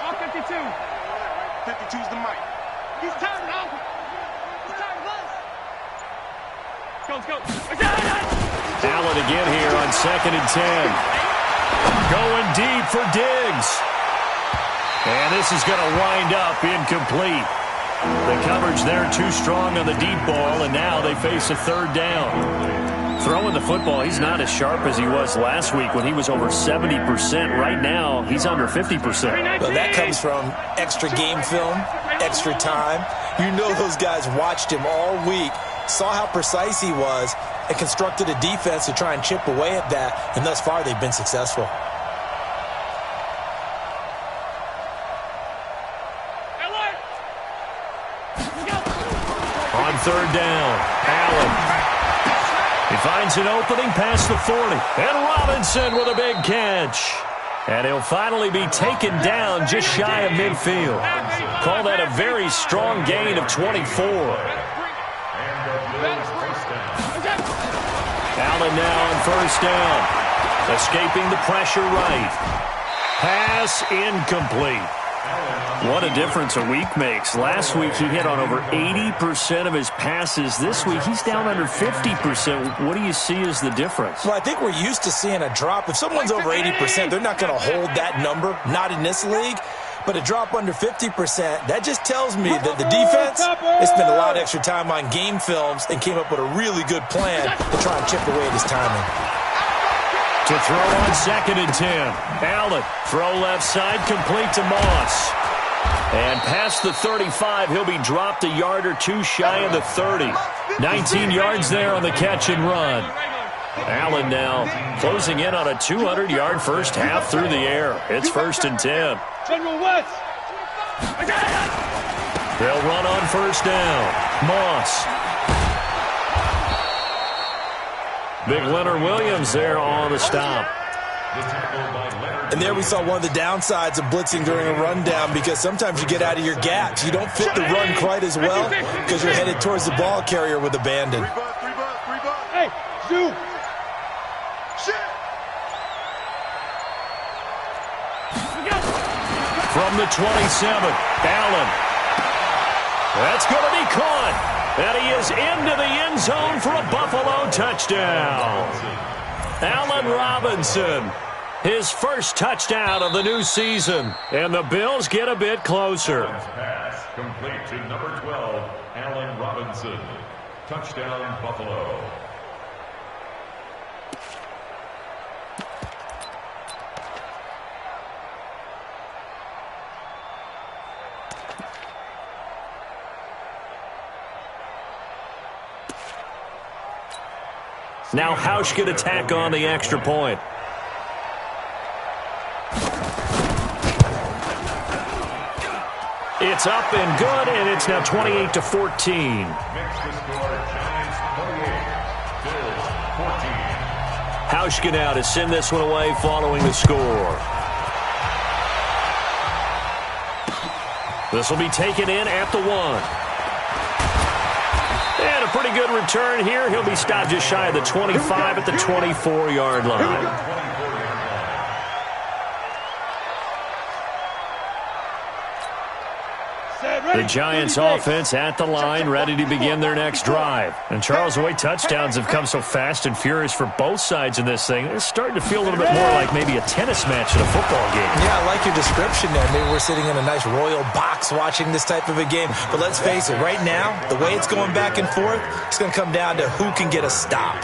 S5: All 52.
S2: 52's the mic.
S5: He's tired, Alpha. He's tired of us. Go.
S1: Allen again here on 2nd and 10. Going deep for Diggs. And this is going to wind up incomplete. The coverage there too strong on the deep ball, and now they face a third down. Throwing the football, he's not as sharp as he was last week when he was over 70%. Right now, he's under 50%.
S3: Well, that comes from extra game film, extra time. You know those guys watched him all week, saw how precise he was, and constructed a defense to try and chip away at that, and thus far they've been successful.
S1: On third down, Allen. He finds an opening past the 40. And Robinson with a big catch. And he'll finally be taken down just shy of midfield. Call that a very strong gain of 24. Allen now on first down. Escaping the pressure right. Pass incomplete. What a difference a week makes. Last week he hit on over 80% of his passes. This week he's down under 50%. What do you see as the difference?
S3: Well, I think we're used to seeing a drop. If someone's over 80%, they're not going to hold that number, not in this league. But a drop under 50%, that just tells me that the defense, they spent a lot of extra time on game films and came up with a really good plan to try and chip away at his timing.
S1: To throw on 2nd and 10. Allen, throw left side, complete to Moss. And past the 35, he'll be dropped a yard or two shy of the 30. 19 yards there on the catch and run. Allen now closing in on a 200-yard first half through the air. It's 1st and 10.
S5: General West.
S1: They'll run on first down. Moss. Big Leonard Williams there on the stop.
S3: And there we saw one of the downsides of blitzing during a rundown, because sometimes you get out of your gaps. You don't fit the run quite as well because you're headed towards the ball carrier with abandon.
S5: Hey, zoom.
S1: From the 27, Allen. That's going to be caught. And he is into the end zone for a Buffalo touchdown. Allen Robinson, his first touchdown of the new season. And the Bills get a bit closer.
S4: Pass complete to number 12, Allen Robinson. Touchdown, Buffalo.
S1: Now Hausch could attack on the extra point. It's up and good, and it's now 28-14.
S4: Makes the score Giants 28, Bills 14.
S1: Hauschka now to send this one away following the score. This will be taken in at the 1. And a pretty good return here. He'll be stopped just shy of the 25 at the 24-yard line. The Giants offense at the line, ready to begin their next drive. And Charles, the way touchdowns have come so fast and furious for both sides in this thing, it's starting to feel a little bit more like maybe a tennis match at a football game.
S3: Yeah, I like your description there. Maybe we're sitting in a nice royal box watching this type of a game. But let's face it, right now, the way it's going back and forth, it's going to come down to who can get a stop.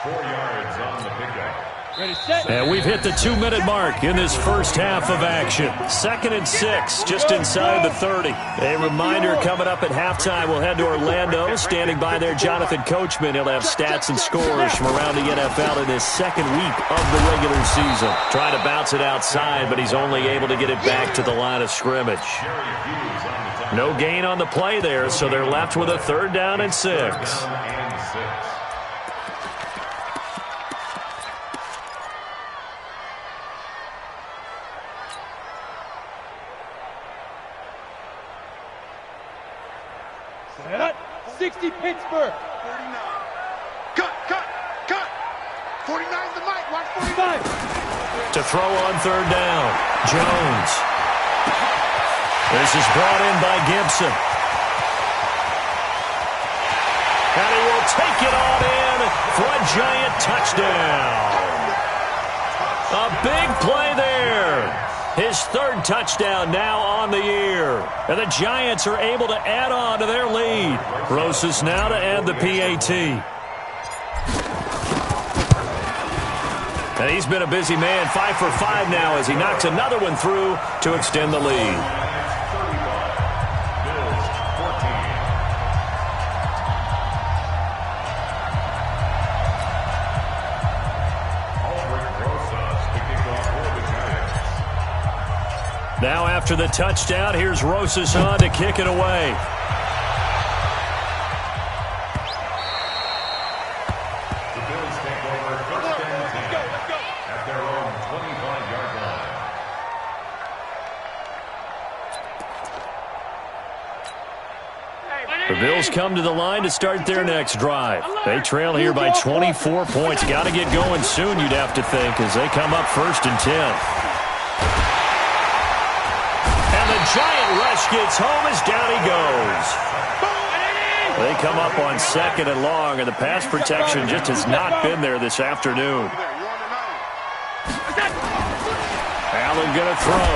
S4: 4 yards on the pickup.
S5: Ready, set.
S1: And we've hit the 2-minute mark in this first half of action. 2nd and 6, just inside the 30. A reminder coming up at halftime, we'll head to Orlando. Standing by there, Jonathan Coachman. He'll have stats and scores from around the NFL in his second week of the regular season. Trying to bounce it outside, but he's only able to get it back to the line of scrimmage. No gain on the play there, so they're left with a 3rd down and 6.
S5: Set. 60 Pittsburgh.
S2: 49. Cut. 49's the mic. Watch
S5: 45.
S1: To throw on 3rd down, Jones. This is brought in by Gibson. And he will take it on in for a Giant touchdown. A big play there. His 3rd touchdown now on the year. And the Giants are able to add on to their lead. Rosas now to add the PAT. And he's been a busy man, 5 for 5 now as he knocks another one through to extend the lead. Now after the touchdown, here's Rosas on to kick it away.
S4: The Bills take over 1st and 10 at their own 25-yard line.
S1: The Bills come to the line to start their next drive. They trail here by 24 points. Got to get going soon, you'd have to think, as they come up 1st and 10. Giant rush gets home as down he goes. They come up on 2nd and long, and the pass protection just has not been there this afternoon. Allen going to throw.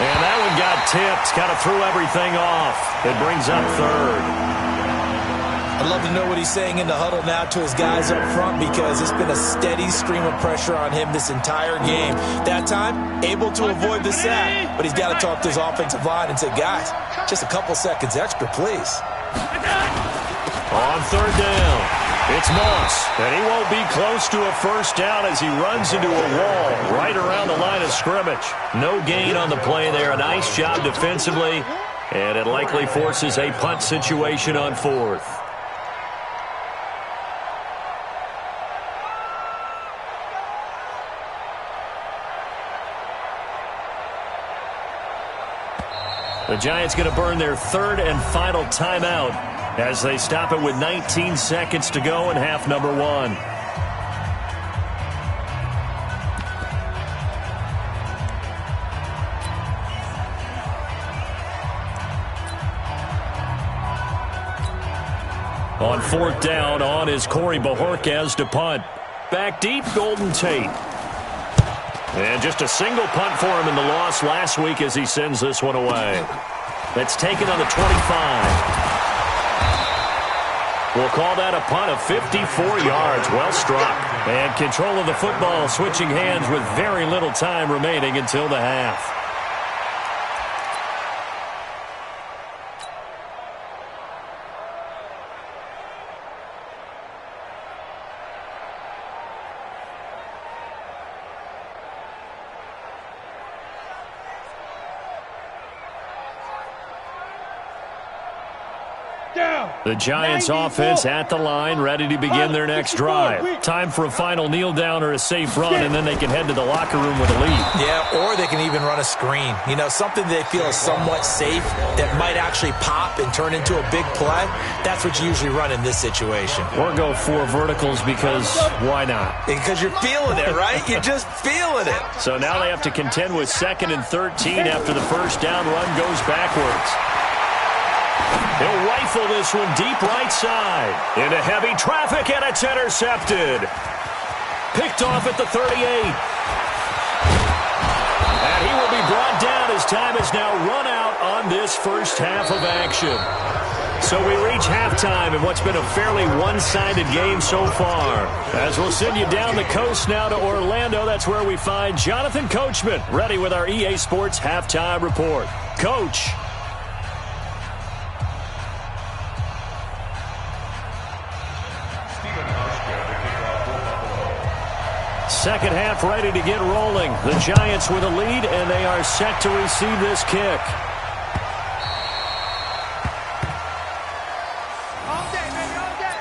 S1: And that one got tipped. Kind of threw everything off. It brings up 3rd.
S3: I'd love to know what he's saying in the huddle now to his guys up front, because it's been a steady stream of pressure on him this entire game. That time, able to avoid the sack, but he's got to talk to his offensive line and say, guys, just a couple seconds extra, please.
S1: On 3rd down, it's Moss, and he won't be close to a 1st down as he runs into a wall right around the line of scrimmage. No gain on the play there. A nice job defensively, and it likely forces a punt situation on 4th. The Giants going to burn their 3rd and final timeout as they stop it with 19 seconds to go in half number 1. On 4th down, on is Corey Bojorquez to punt. Back deep, Golden Tate. And just a single punt for him in the loss last week as he sends this one away. That's taken on the 25. We'll call that a punt of 54 yards. Well struck. And control of the football switching hands with very little time remaining until the half. The Giants offense at the line, ready to begin their next drive. Time for a final kneel down or a safe run, and then they can head to the locker room with a lead.
S3: Yeah, or they can even run a screen. You know, something they feel is somewhat safe that might actually pop and turn into a big play. That's what you usually run in this situation.
S1: Or go 4 verticals because why not?
S3: Because you're feeling it, right? You're just feeling it.
S1: So now they have to contend with 2nd and 13 after the first down run goes backwards. He'll rifle this one deep right side. Into heavy traffic, and it's intercepted. Picked off at the 38. And he will be brought down as time is now run out on this first half of action. So we reach halftime in what's been a fairly one-sided game so far. As we'll send you down the coast now to Orlando, that's where we find Jonathan Coachman, ready with our EA Sports Halftime Report. Coach. Second half ready to get rolling. The Giants with a lead, and they are set to receive this kick.
S2: All day, baby, all day.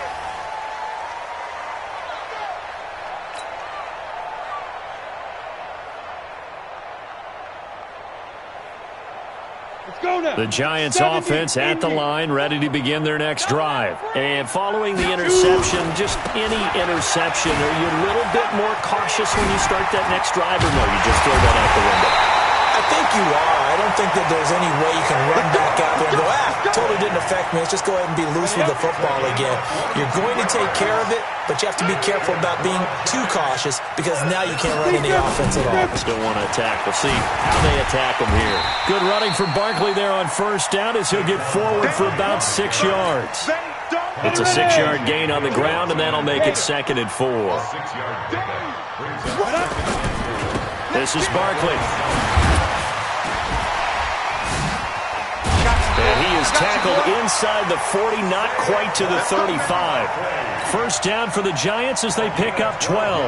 S5: Let's go now.
S1: The Giants offense at the line, ready to begin their next drive. And following the interception, just any interception, are you a little bit more cautious when you start that next drive, or no, you just throw that out the window?
S3: I think you are. I don't think that there's any way you can run back out there and go, totally didn't affect me. Let's just go ahead and be loose with the football again. You're going to take care of it, but you have to be careful about being too cautious because now you can't run any offense at all.
S1: Still want to attack. We'll see how they attack him here. Good running from Barkley there on first down as he'll get forward for about 6 yards. It's a 6-yard gain on the ground, and that'll make it 2nd and 4. This is Barkley. And he is tackled inside the 40, not quite to the 35. First down for the Giants as they pick up 12.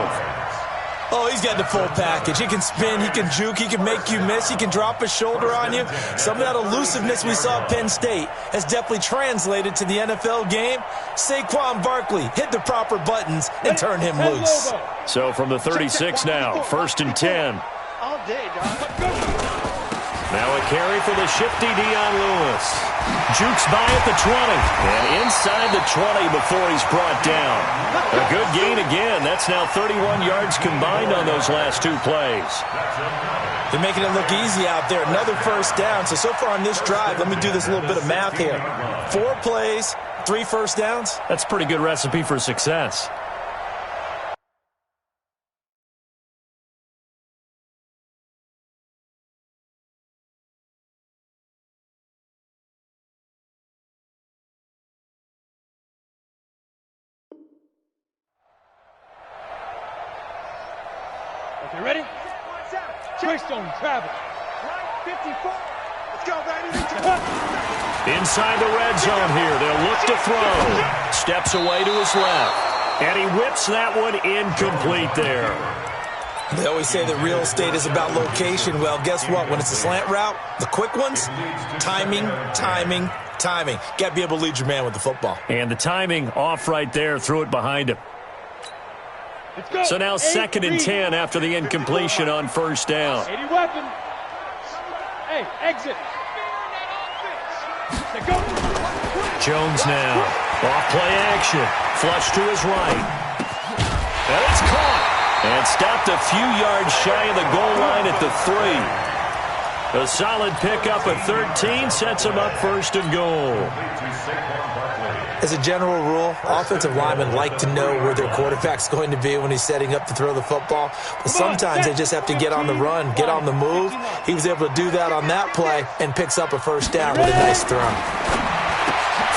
S3: Oh, he's got the full package. He can spin, he can juke, he can make you miss, he can drop his shoulder on you. Some of that elusiveness we saw at Penn State has definitely translated to the NFL game. Saquon Barkley hit the proper buttons and turn him loose.
S1: So from the 36 now, 1st and 10.
S2: All day, dog.
S1: Now a carry for the shifty Dion Lewis. Jukes by at the 20. And inside the 20 before he's brought down. A good gain again. That's now 31 yards combined on those last 2 plays.
S3: They're making it look easy out there. Another first down. So far on this drive, let me do this little bit of math here. 4 plays, 3 first downs.
S1: That's a pretty good recipe for success.
S5: Okay, ready? Twist on travel.
S2: Right, 54. Let's go, baby.
S1: Inside the red zone here. They'll look to throw. Steps away to his left. And he whips that one incomplete there.
S3: They always say that real estate is about location. Well, guess what? When it's a slant route, the quick ones, timing. Got to be able to lead your man with the football.
S1: And the timing off right there. Threw it behind him. So now 2nd and 10 after the incompletion on first down.
S5: 80 weapon. Hey, exit.
S1: Jones now. Off play action. Flush to his right. And it's caught. And stopped a few yards shy of the goal line at the 3. A solid pickup of 13 sets him up 1st and goal.
S3: As a general rule, offensive linemen like to know where their quarterback's going to be when he's setting up to throw the football. But sometimes they just have to get on the run, get on the move. He was able to do that on that play and picks up a first down with a nice throw.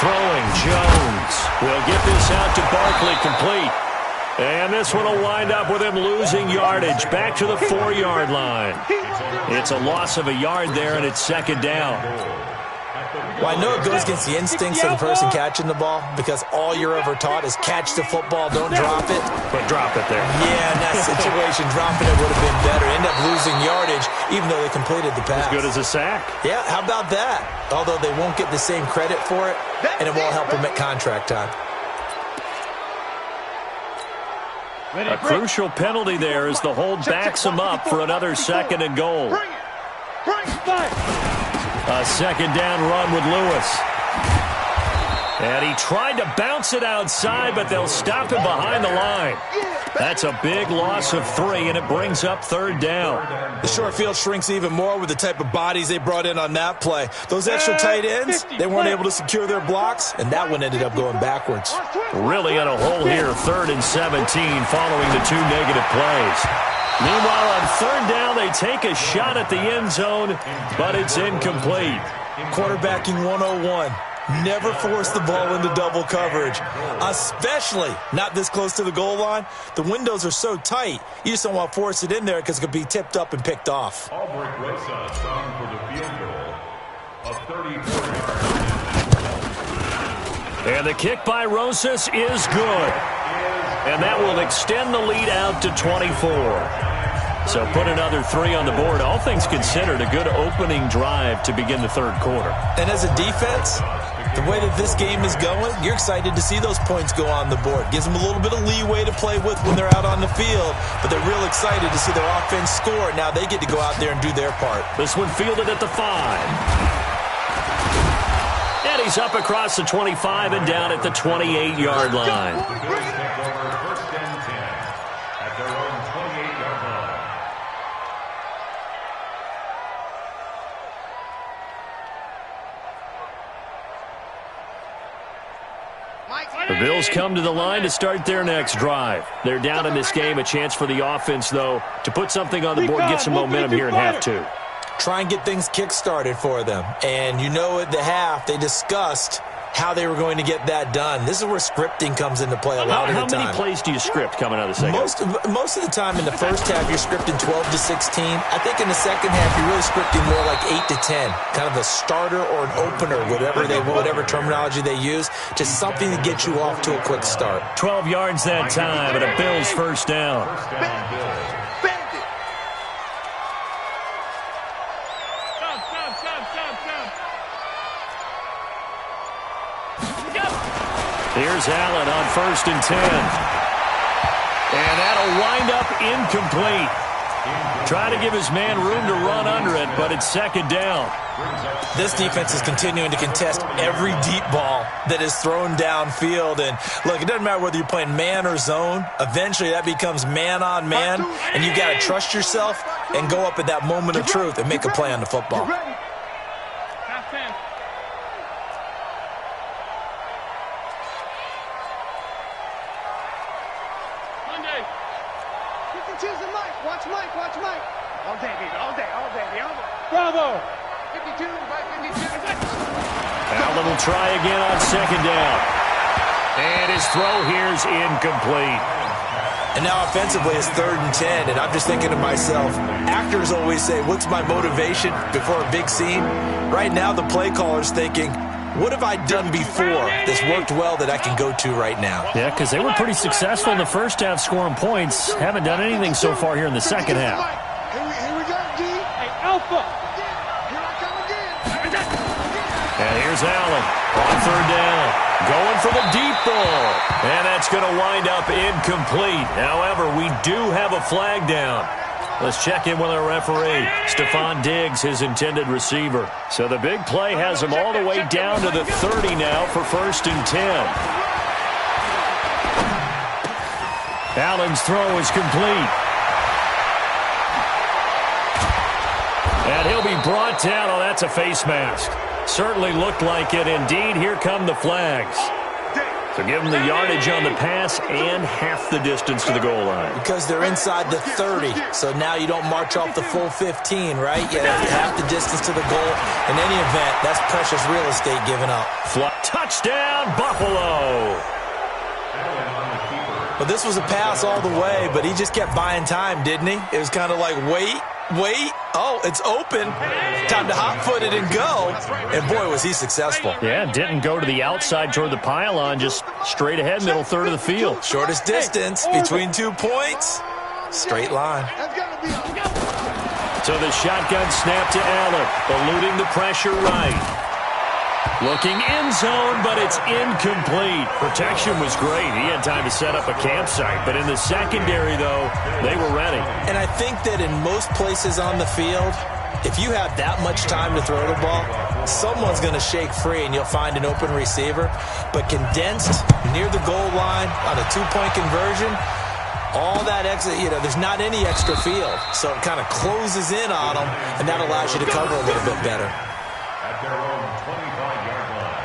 S1: Throwing, Jones will get this out to Barkley complete. And this one will wind up with him losing yardage back to the 4-yard line. It's a loss of a yard there, and it's 2nd down.
S3: Well, I know it goes against the instincts of the person catching the ball because all you're ever taught is catch the football, don't drop it.
S1: But drop it there.
S3: Yeah, in that situation, dropping it would have been better. End up losing yardage even though they completed the pass.
S1: As good as a sack.
S3: Yeah, how about that? Although they won't get the same credit for it, and it won't help them at contract time.
S1: A crucial penalty there as the hold backs him up for another 2nd and goal. A 2nd down run with Lewis. And he tried to bounce it outside, but they'll stop him behind the line. That's a big loss of 3, and it brings up 3rd down.
S3: The short field shrinks even more with the type of bodies they brought in on that play. Those extra tight ends, they weren't able to secure their blocks, and that one ended up going backwards.
S1: Really in a hole here, 3rd and 17 following the 2 negative plays. Meanwhile, on 3rd down, they take a shot at the end zone, but it's incomplete.
S3: Quarterbacking 101. Never force the ball into double coverage, especially not this close to the goal line. The windows are so tight, you just don't want to force it in there because it could be tipped up and picked off.
S4: Albrecht Rosa strong for the field goal of 34 yards.
S1: And the kick by Rosas is good. And that will extend the lead out to 24. So put another 3 on the board. All things considered, a good opening drive to begin the 3rd quarter.
S3: And as a defense, the way that this game is going, you're excited to see those points go on the board. Gives them a little bit of leeway to play with when they're out on the field, but they're real excited to see their offense score. Now they get to go out there and do their part.
S1: This one fielded at the 5. And he's up across the 25 and down at the 28-yard line.
S4: The Bills take over 1st and 10 at their own 28-yard line.
S1: The Bills come to the line to start their next drive. They're down in this game. A chance for the offense, though, to put something on the board, get some momentum here in half 2.
S3: Try and get things kick-started for them. And you know at the half, they discussed how they were going to get that done. This is where scripting comes into play a lot of the time.
S1: How many plays do you script coming out of the second?
S3: Most of the time in the first half, you're scripting 12 to 16. I think in the second half, you're really scripting more like 8 to 10. Kind of a starter or an opener, whatever terminology they use. Just something to get you off to a quick start.
S1: 12 yards that time, and a Bills 1st down.
S4: First down, Bills.
S1: Here's Allen on 1st and 10. And that'll wind up incomplete. Try to give his man room to run under it, but it's 2nd down.
S3: This defense is continuing to contest every deep ball that is thrown downfield. And, look, it doesn't matter whether you're playing man or zone. Eventually, that becomes man on man, and you've got to trust yourself and go up at that moment of truth and make a play on the football.
S5: Bravo!
S1: Allen will try again on 2nd down. And his throw here's incomplete.
S3: And now offensively it's 3rd and 10, and I'm just thinking to myself, actors always say, what's my motivation before a big scene? Right now the play caller's thinking, what have I done before that's worked well that I can go to right now?
S1: Yeah, because they were pretty successful in the first half scoring points. Haven't done anything so far here in the second half.
S2: Here we go, D.
S5: Hey, Alpha!
S2: Here I come again.
S1: And here's Allen on 3rd down. Going for the deep ball. And that's going to wind up incomplete. However, we do have a flag down. Let's check in with our referee, Stephon Diggs, his intended receiver. So the big play has him all the way down to the 30 now for 1st and 10. Allen's throw is complete. And he'll be brought down. Oh, that's a face mask. Certainly looked like it. Indeed, here come the flags. So give them the yardage on the pass and half the distance to the goal line.
S3: Because they're inside the 30, so now you don't march off the full 15, right? You have half the distance to the goal. In any event, that's precious real estate given up.
S1: Touchdown, Buffalo!
S3: Well, this was a pass all the way, but he just kept buying time, didn't he? It was kind of like, wait, Wait. Oh, it's open. Time to hot-foot it and go. And, boy, was he successful.
S1: Yeah, didn't go to the outside toward the pylon, just straight ahead, middle third of the field.
S3: Shortest distance between 2 points. Straight line.
S1: So the shotgun snap to Allen, eluding the pressure right. Looking in zone, but it's incomplete. Protection was great. He had time to set up a campsite. But in the secondary, though, they were ready.
S3: And I think that in most places on the field, if you have that much time to throw the ball, someone's going to shake free and you'll find an open receiver. But condensed near the goal line on a two-point conversion, all that extra, there's not any extra field. So it kind of closes in on them, and that allows you to cover a little bit better.
S4: At their own 25-yard line.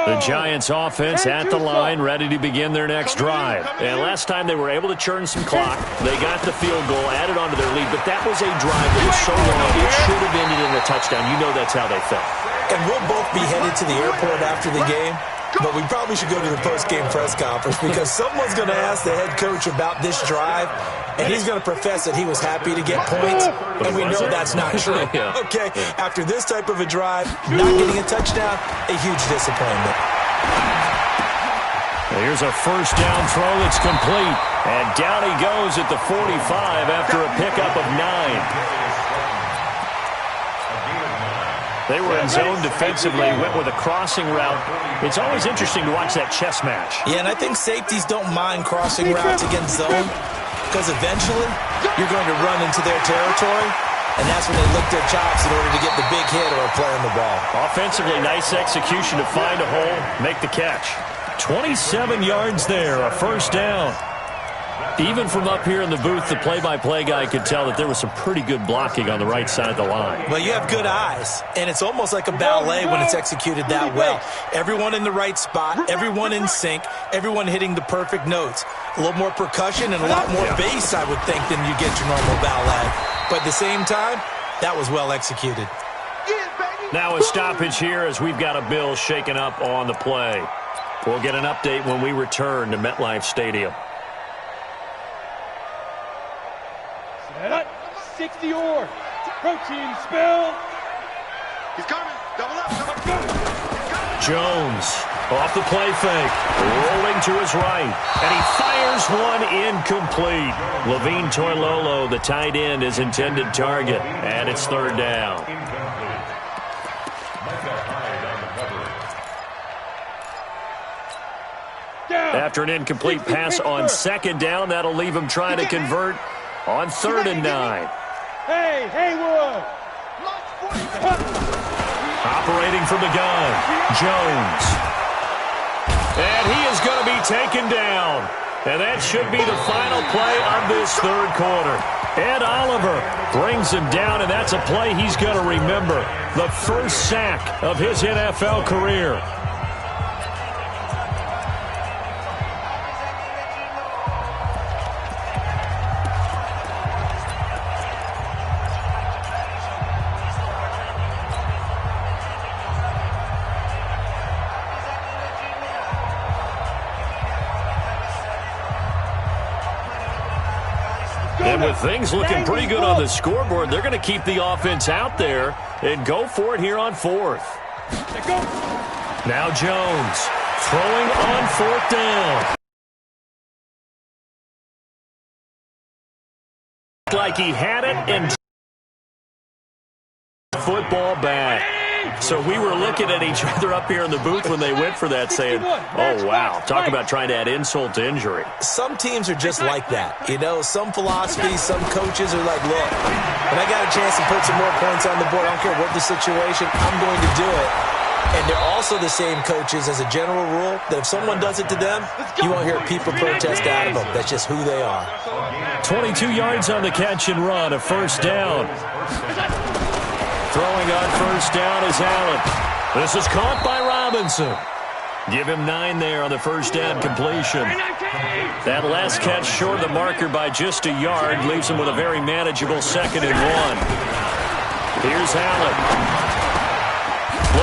S1: The Giants offense at the line, ready to begin their next drive. And last time they were able to churn some clock. They got the field goal, added on to their lead, but that was a drive that was so long it should have ended in a touchdown. You know that's how they felt.
S3: And we'll both be headed to the airport after the game, but we probably should go to the post-game press conference because someone's going to ask the head coach about this drive, and he's going to profess that he was happy to get points, and we know that's not true. Okay, after this type of a drive, not getting a touchdown, a huge disappointment.
S1: Here's a first down throw that's complete, and down he goes at the 45 after a pickup of 9. They were in zone defensively, went with a crossing route. It's always interesting to watch that chess match.
S3: Yeah, and I think safeties don't mind crossing routes against zone because eventually you're going to run into their territory, and that's when they lick their chops in order to get the big hit or a play on the ball.
S1: Offensively, nice execution to find a hole, make the catch. 27 yards there, a first down. Even from up here in the booth, the play-by-play guy could tell that there was some pretty good blocking on the right side of the line.
S3: Well, you have good eyes, and it's almost like a ballet when it's executed that well. Everyone in the right spot, everyone in sync, everyone hitting the perfect notes. A little more percussion and a lot more bass, I would think, than you get your normal ballet. But at the same time, that was well executed.
S1: Now a stoppage here as we've got a bill shaken up on the play. We'll get an update when we return to MetLife Stadium.
S5: 60 or protein spill.
S2: He's coming. Double up.
S1: Jones off the play fake, rolling to his right, and he fires one incomplete. Levine Toilolo, the tight end, his intended target, and it's third down. After an incomplete pass on second down, that'll leave him trying to convert on 3rd and 9.
S5: Hey, Haywood!
S1: Operating from the gun, Jones. And he is going to be taken down. And that should be the final play of this third quarter. Ed Oliver brings him down, and that's a play he's going to remember. The first sack of his NFL career. And with things looking pretty good on the scoreboard, they're going to keep the offense out there and go for it here on 4th. Now Jones throwing on 4th down. Like he had it and football back. So we were looking at each other up here in the booth when they went for that saying, oh, wow, talk about trying to add insult to injury.
S3: Some teams are just like that. Some philosophies, some coaches are like, look, when I got a chance to put some more points on the board, I don't care what the situation, I'm going to do it. And they're also the same coaches as a general rule that if someone does it to them, you won't hear people protest out of them. That's just who they are.
S1: 22 yards on the catch and run, a first down. Throwing on first down is Allen. This is caught by Robinson. Give him 9 there on the first down completion. That last catch short of the marker by just a yard leaves him with a very manageable 2nd and 1. Here's Allen.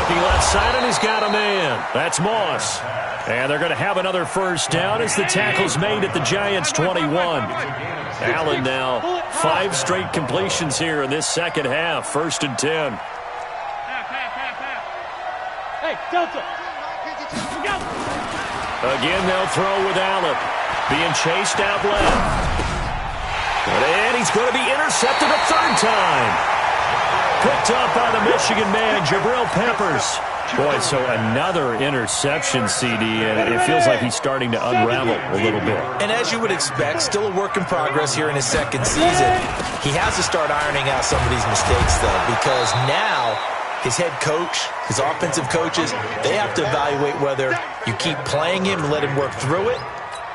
S1: looking left side, and he's got a man. That's Moss. And they're going to have another first down as the tackle's made at the Giants' 21. Allen now 5 straight completions here in this second half. 1st and 10.
S5: Hey, Delta.
S1: Again, they'll throw with Allen. Being chased out left. And he's going to be intercepted a 3rd time. Picked up by the Michigan man, Jabril Peppers. Boy, so another interception, CD, and it feels like he's starting to unravel a little bit.
S3: And as you would expect, still a work in progress here in his 2nd season. He has to start ironing out some of these mistakes, though, because now his head coach, his offensive coaches, they have to evaluate whether you keep playing him and let him work through it,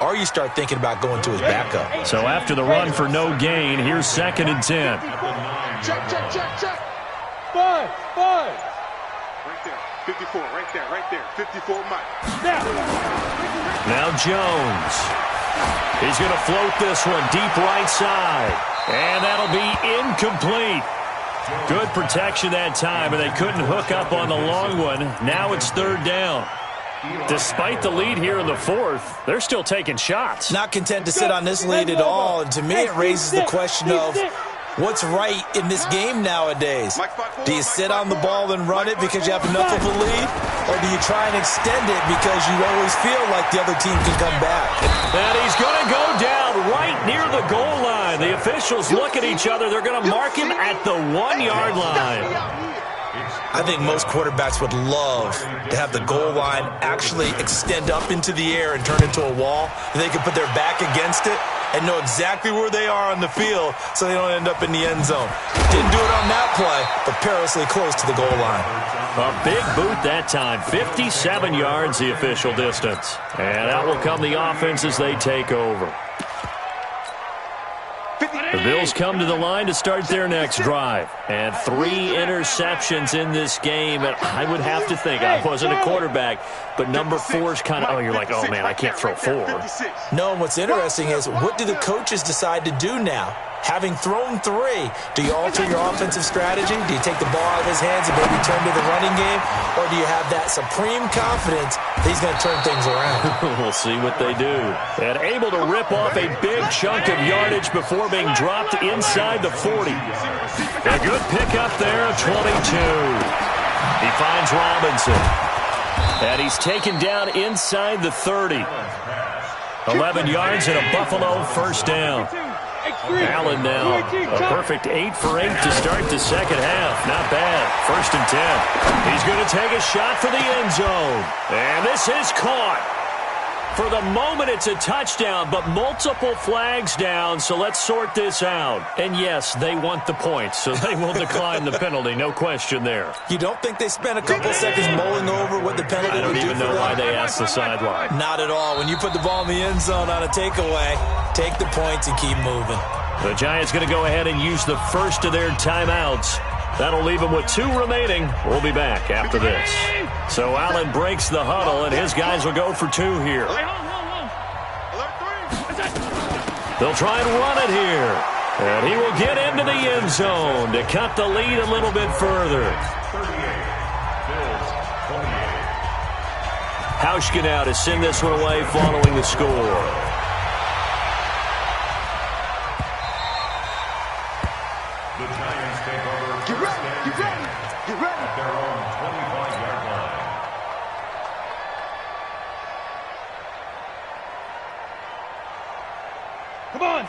S3: or you start thinking about going to his backup.
S1: So after the run for no gain, here's 2nd and 10.
S2: Check.
S5: 5.
S2: Right there. 54, right there. 54 Mike.
S1: Now Jones. He's going to float this one deep right side. And that'll be incomplete. Good protection that time, and they couldn't hook up on the long one. Now it's 3rd down. Despite the lead here in the 4th, they're still taking shots.
S3: Not content to sit on this lead at all, and to me it raises the question of what's right in this game nowadays. Do you sit on the ball and run it because you have enough of a lead, or do you try and extend it because you always feel like the other team can come back?
S1: And he's going to go down right near the goal line. The officials look at each other. They're going to mark him at the 1-yard line.
S3: I think most quarterbacks would love to have the goal line actually extend up into the air and turn into a wall. And they can put their back against it and know exactly where they are on the field so they don't end up in the end zone. Didn't do it on that play, but perilously close to the goal line.
S1: A big boot that time. 57 yards the official distance. And out will come the offense as they take over. The Bills come to the line to start their next drive. And 3 interceptions in this game. And I would have to think, I wasn't a quarterback, but number 4's kind of, you're like, oh, man, I can't throw 4.
S3: No, what's interesting is what do the coaches decide to do now? Having thrown 3, do you alter your offensive strategy? Do you take the ball out of his hands and maybe turn to the running game? Or do you have that supreme confidence that he's going to turn things around?
S1: We'll see what they do. And able to rip off a big chunk of yardage before being dropped inside the 40. A good pickup there of 22. He finds Robinson. And he's taken down inside the 30. 11 yards and a Buffalo first down. Allen now a perfect 8 for 8 to start the second half. Not bad. 1st and 10. He's going to take a shot for the end zone. And this is caught. For the moment, it's a touchdown, but multiple flags down, so let's sort this out. And yes, they want the points, so they will decline the penalty. No question there.
S3: You don't think they spent a couple seconds mulling over what the penalty would do? I don't even
S1: know why they asked the sideline.
S3: Not at all. When you put the ball in the end zone on a takeaway, take the points and keep moving.
S1: The Giants going to go ahead and use the first of their timeouts. That'll leave them with 2 remaining. We'll be back after this. So Allen breaks the huddle, and his guys will go for 2 here. They'll try and run it here. And he will get into the end zone to cut the lead a little bit further. Hauschka now to send this one away following the score.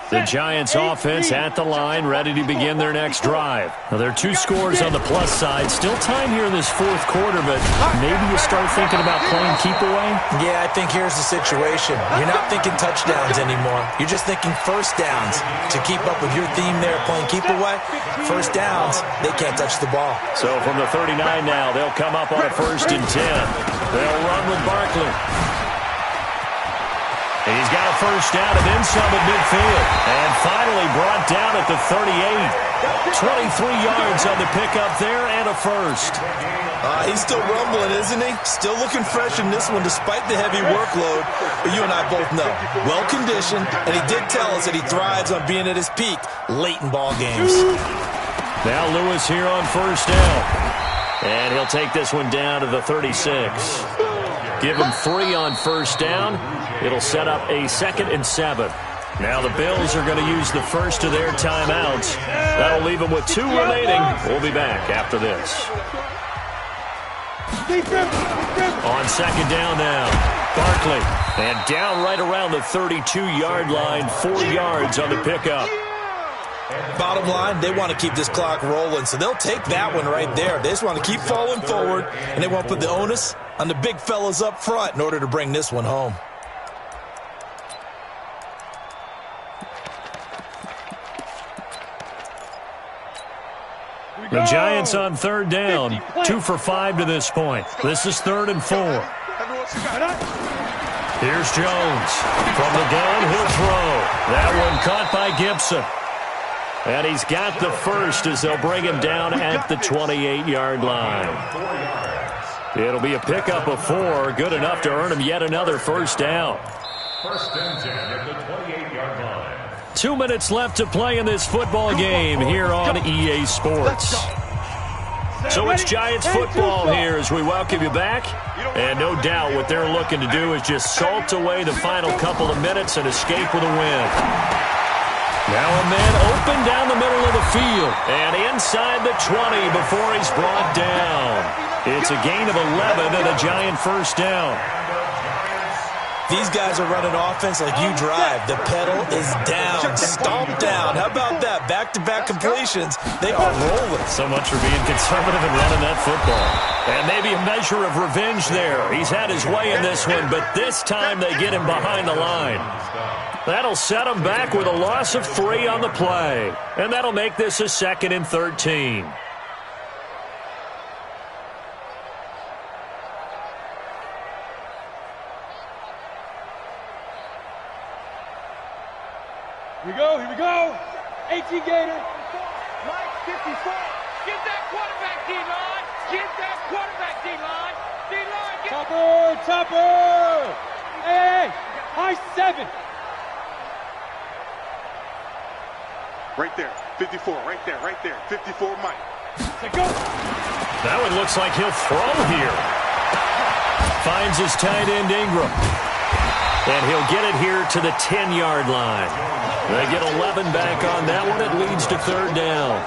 S1: The Giants offense at the line, ready to begin their next drive. Now, there are 2 scores on the plus side. Still time here in this 4th quarter, but maybe you start thinking about playing keep away?
S3: Yeah, I think here's the situation. You're not thinking touchdowns anymore. You're just thinking first downs. To keep up with your theme there, playing keep away, first downs, they can't touch the ball.
S1: So from the 39 now, they'll come up on a 1st and 10. They'll run with Barkley. He's got a first down and then some at midfield. And finally brought down at the 38. 23 yards on the pickup there and a first.
S3: He's still rumbling, isn't he? Still looking fresh in this one despite the heavy workload. But you and I both know, well-conditioned, and he did tell us that he thrives on being at his peak late in ball games.
S1: Now Lewis here on first down. And he'll take this one down to the 36. Give him 3 on first down. It'll set up a 2nd and 7. Now the Bills are going to use the first of their timeouts. That'll leave them with 2 remaining. We'll be back after this. On 2nd down now, Barkley. And down right around the 32-yard line, 4 yards on the pickup.
S3: Bottom line, they want to keep this clock rolling, so they'll take that one right there. They just want to keep falling forward, and they want to put the onus on the big fellas up front in order to bring this one home.
S1: The Giants on 3rd down, 2 for 5 to this point. This is 3rd and 4. Here's Jones. From the gun, he'll throw. That one caught by Gibson. And he's got the first as they'll bring him down at the 28-yard line. It'll be a pickup of 4, good enough to earn him yet another first down.
S4: 1st and 10 at the 28-yard line.
S1: 2 minutes left to play in this football game here on EA Sports. So it's Giants football here as we welcome you back. And no doubt what they're looking to do is just salt away the final couple of minutes and escape with a win. Now a man open down the middle of the field and inside the 20 before he's brought down. It's a gain of 11 and a Giant first down.
S3: These guys are running offense like you drive. The pedal is down, stomped down. How about that? Back-to-back completions. They are rolling.
S1: So much for being conservative and running that football. And maybe a measure of revenge there. He's had his way in this one, but this time they get him behind the line. That'll set him back with a loss of 3 on the play. And that'll make this a 2nd and 13.
S5: Here we go. 18 Gator.
S2: Mike, 54.
S5: Get that quarterback, D-line. Get that quarterback, D-line. D-line, Topper. Hey, high 7.
S2: Right there, 54, right there. 54, Mike.
S5: Go.
S1: That one looks like he'll throw here. Finds his tight end, Ingram. And he'll get it here to the 10-yard line. They get 11 back on that one. It leads to 3rd down.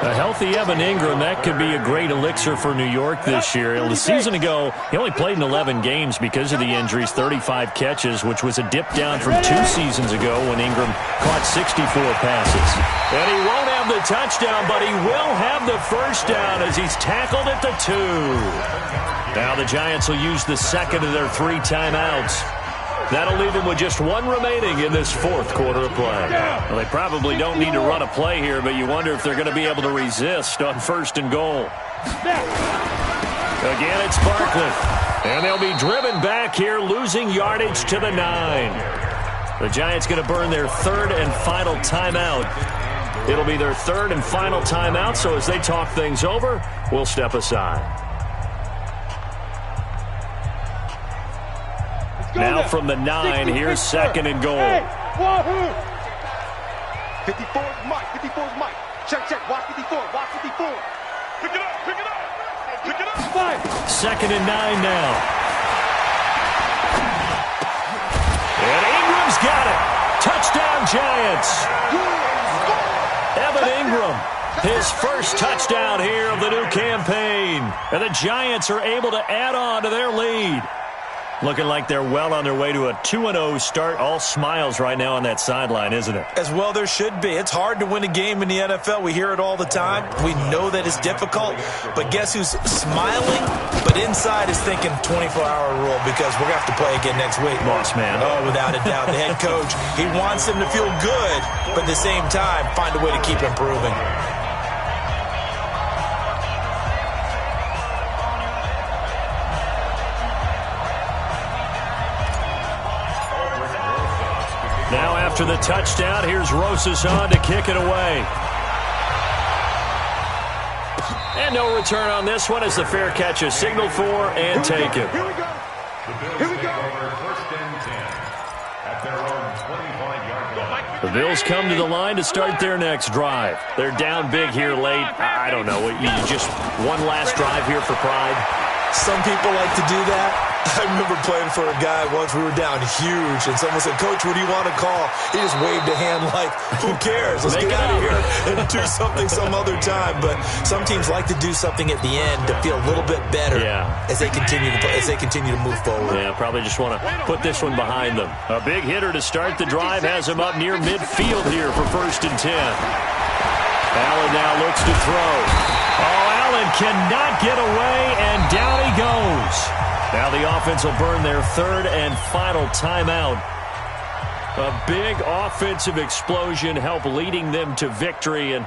S1: A healthy Evan Ingram, that could be a great elixir for New York this year. The season ago, he only played in 11 games because of the injuries, 35 catches, which was a dip down from 2 seasons ago when Ingram caught 64 passes. And he won't have the touchdown, but he will have the first down as he's tackled at the 2. Now the Giants will use the 2nd of their 3 timeouts. That'll leave them with just 1 remaining in this 4th quarter of play. Well, they probably don't need to run a play here, but you wonder if they're going to be able to resist on 1st and goal. Again, it's Barkley. And they'll be driven back here, losing yardage to the 9. The Giants going to burn their 3rd and final timeout. It'll be their 3rd and final timeout, so as they talk things over, we'll step aside. Now from the 9, here's 2nd and goal.
S2: 54 is Mike. 54 is Mike. Check. Watch 54. Watch 54. Pick it up.
S1: 2nd and 9 now. And Ingram's got it. Touchdown, Giants. Evan Ingram, his first touchdown here of the new campaign. And the Giants are able to add on to their lead. Looking like they're well on their way to a 2-0 start. All smiles right now on that sideline, isn't it?
S3: As well there should be. It's hard to win a game in the NFL. We hear it all the time. We know that it's difficult. But guess who's smiling? But inside is thinking 24-hour rule because we're going to have to play again next week.
S1: Boss man.
S3: Oh, without a doubt. The head coach, he wants them to feel good, but at the same time, find a way to keep improving.
S1: Now after the touchdown, here's Rosas on to kick it away. And no return on this one as the fair catch is signaled for and taken.
S2: Here we go.
S4: The Bills take over 1st and 10 at their own 25-yard line.
S1: The Bills come to the line to start their next drive. They're down big here late. I don't know. You just one last drive here for pride.
S3: Some people like to do that. I remember playing for a guy once. We were down huge, and someone said, "Coach, what do you want to call?" He just waved a hand like, "Who cares? Let's get out of here and do something some other time." But some teams like to do something at the end to feel a little bit better as they continue to move forward.
S1: Yeah, probably just want to put this one behind them. A big hitter to start the drive has him up near midfield here for 1st and 10. Allen now looks to throw. Oh, Allen cannot get away, and down he goes. Now the offense will burn their 3rd and final timeout. A big offensive explosion helped leading them to victory, and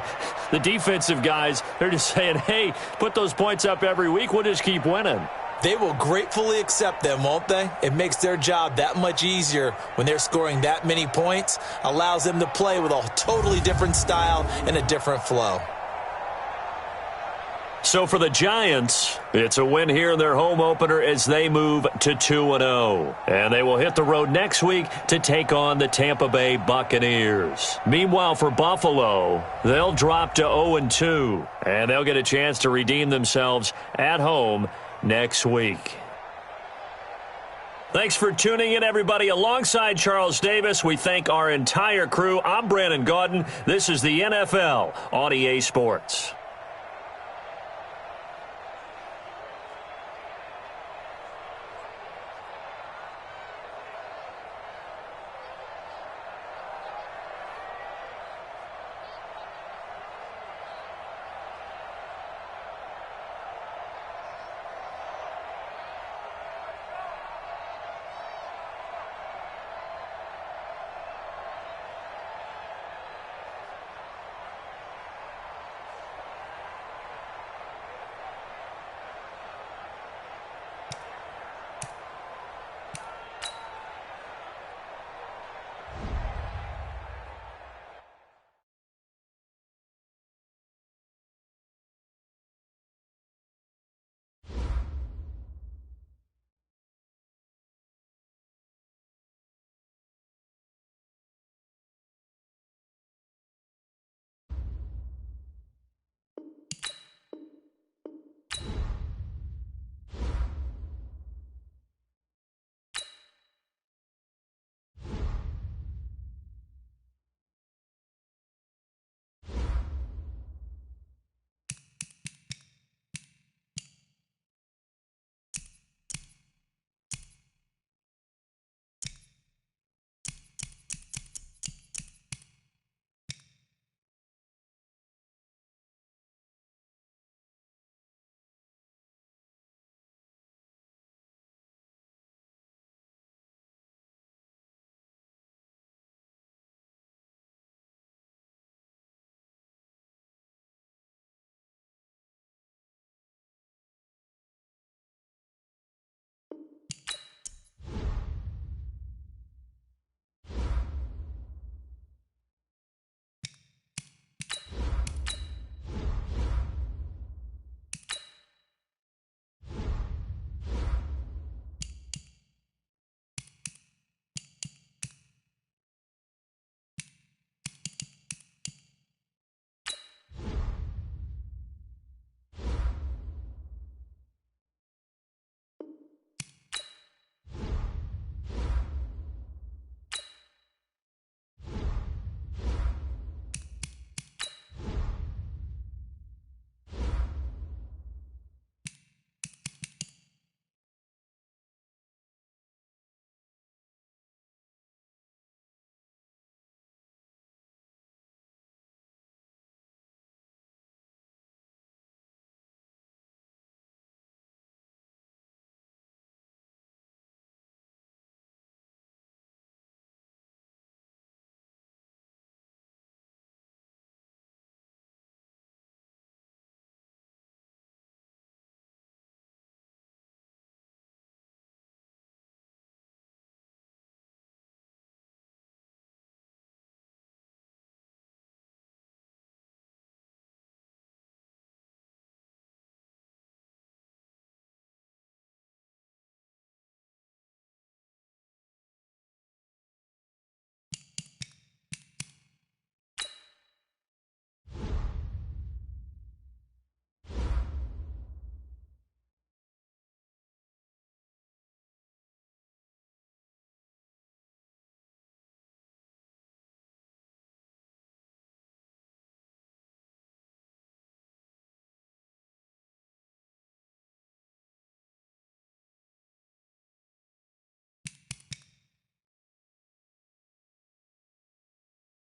S1: the defensive guys, they're just saying, hey, put those points up every week, we'll just keep winning.
S3: They will gratefully accept them, won't they? It makes their job that much easier when they're scoring that many points, allows them to play with a totally different style and a different flow.
S1: So for the Giants, it's a win here in their home opener as they move to 2-0. And they will hit the road next week to take on the Tampa Bay Buccaneers. Meanwhile, for Buffalo, they'll drop to 0-2. And they'll get a chance to redeem themselves at home next week. Thanks for tuning in, everybody. Alongside Charles Davis, we thank our entire crew. I'm Brandon Gaudin. This is the NFL on EA Sports.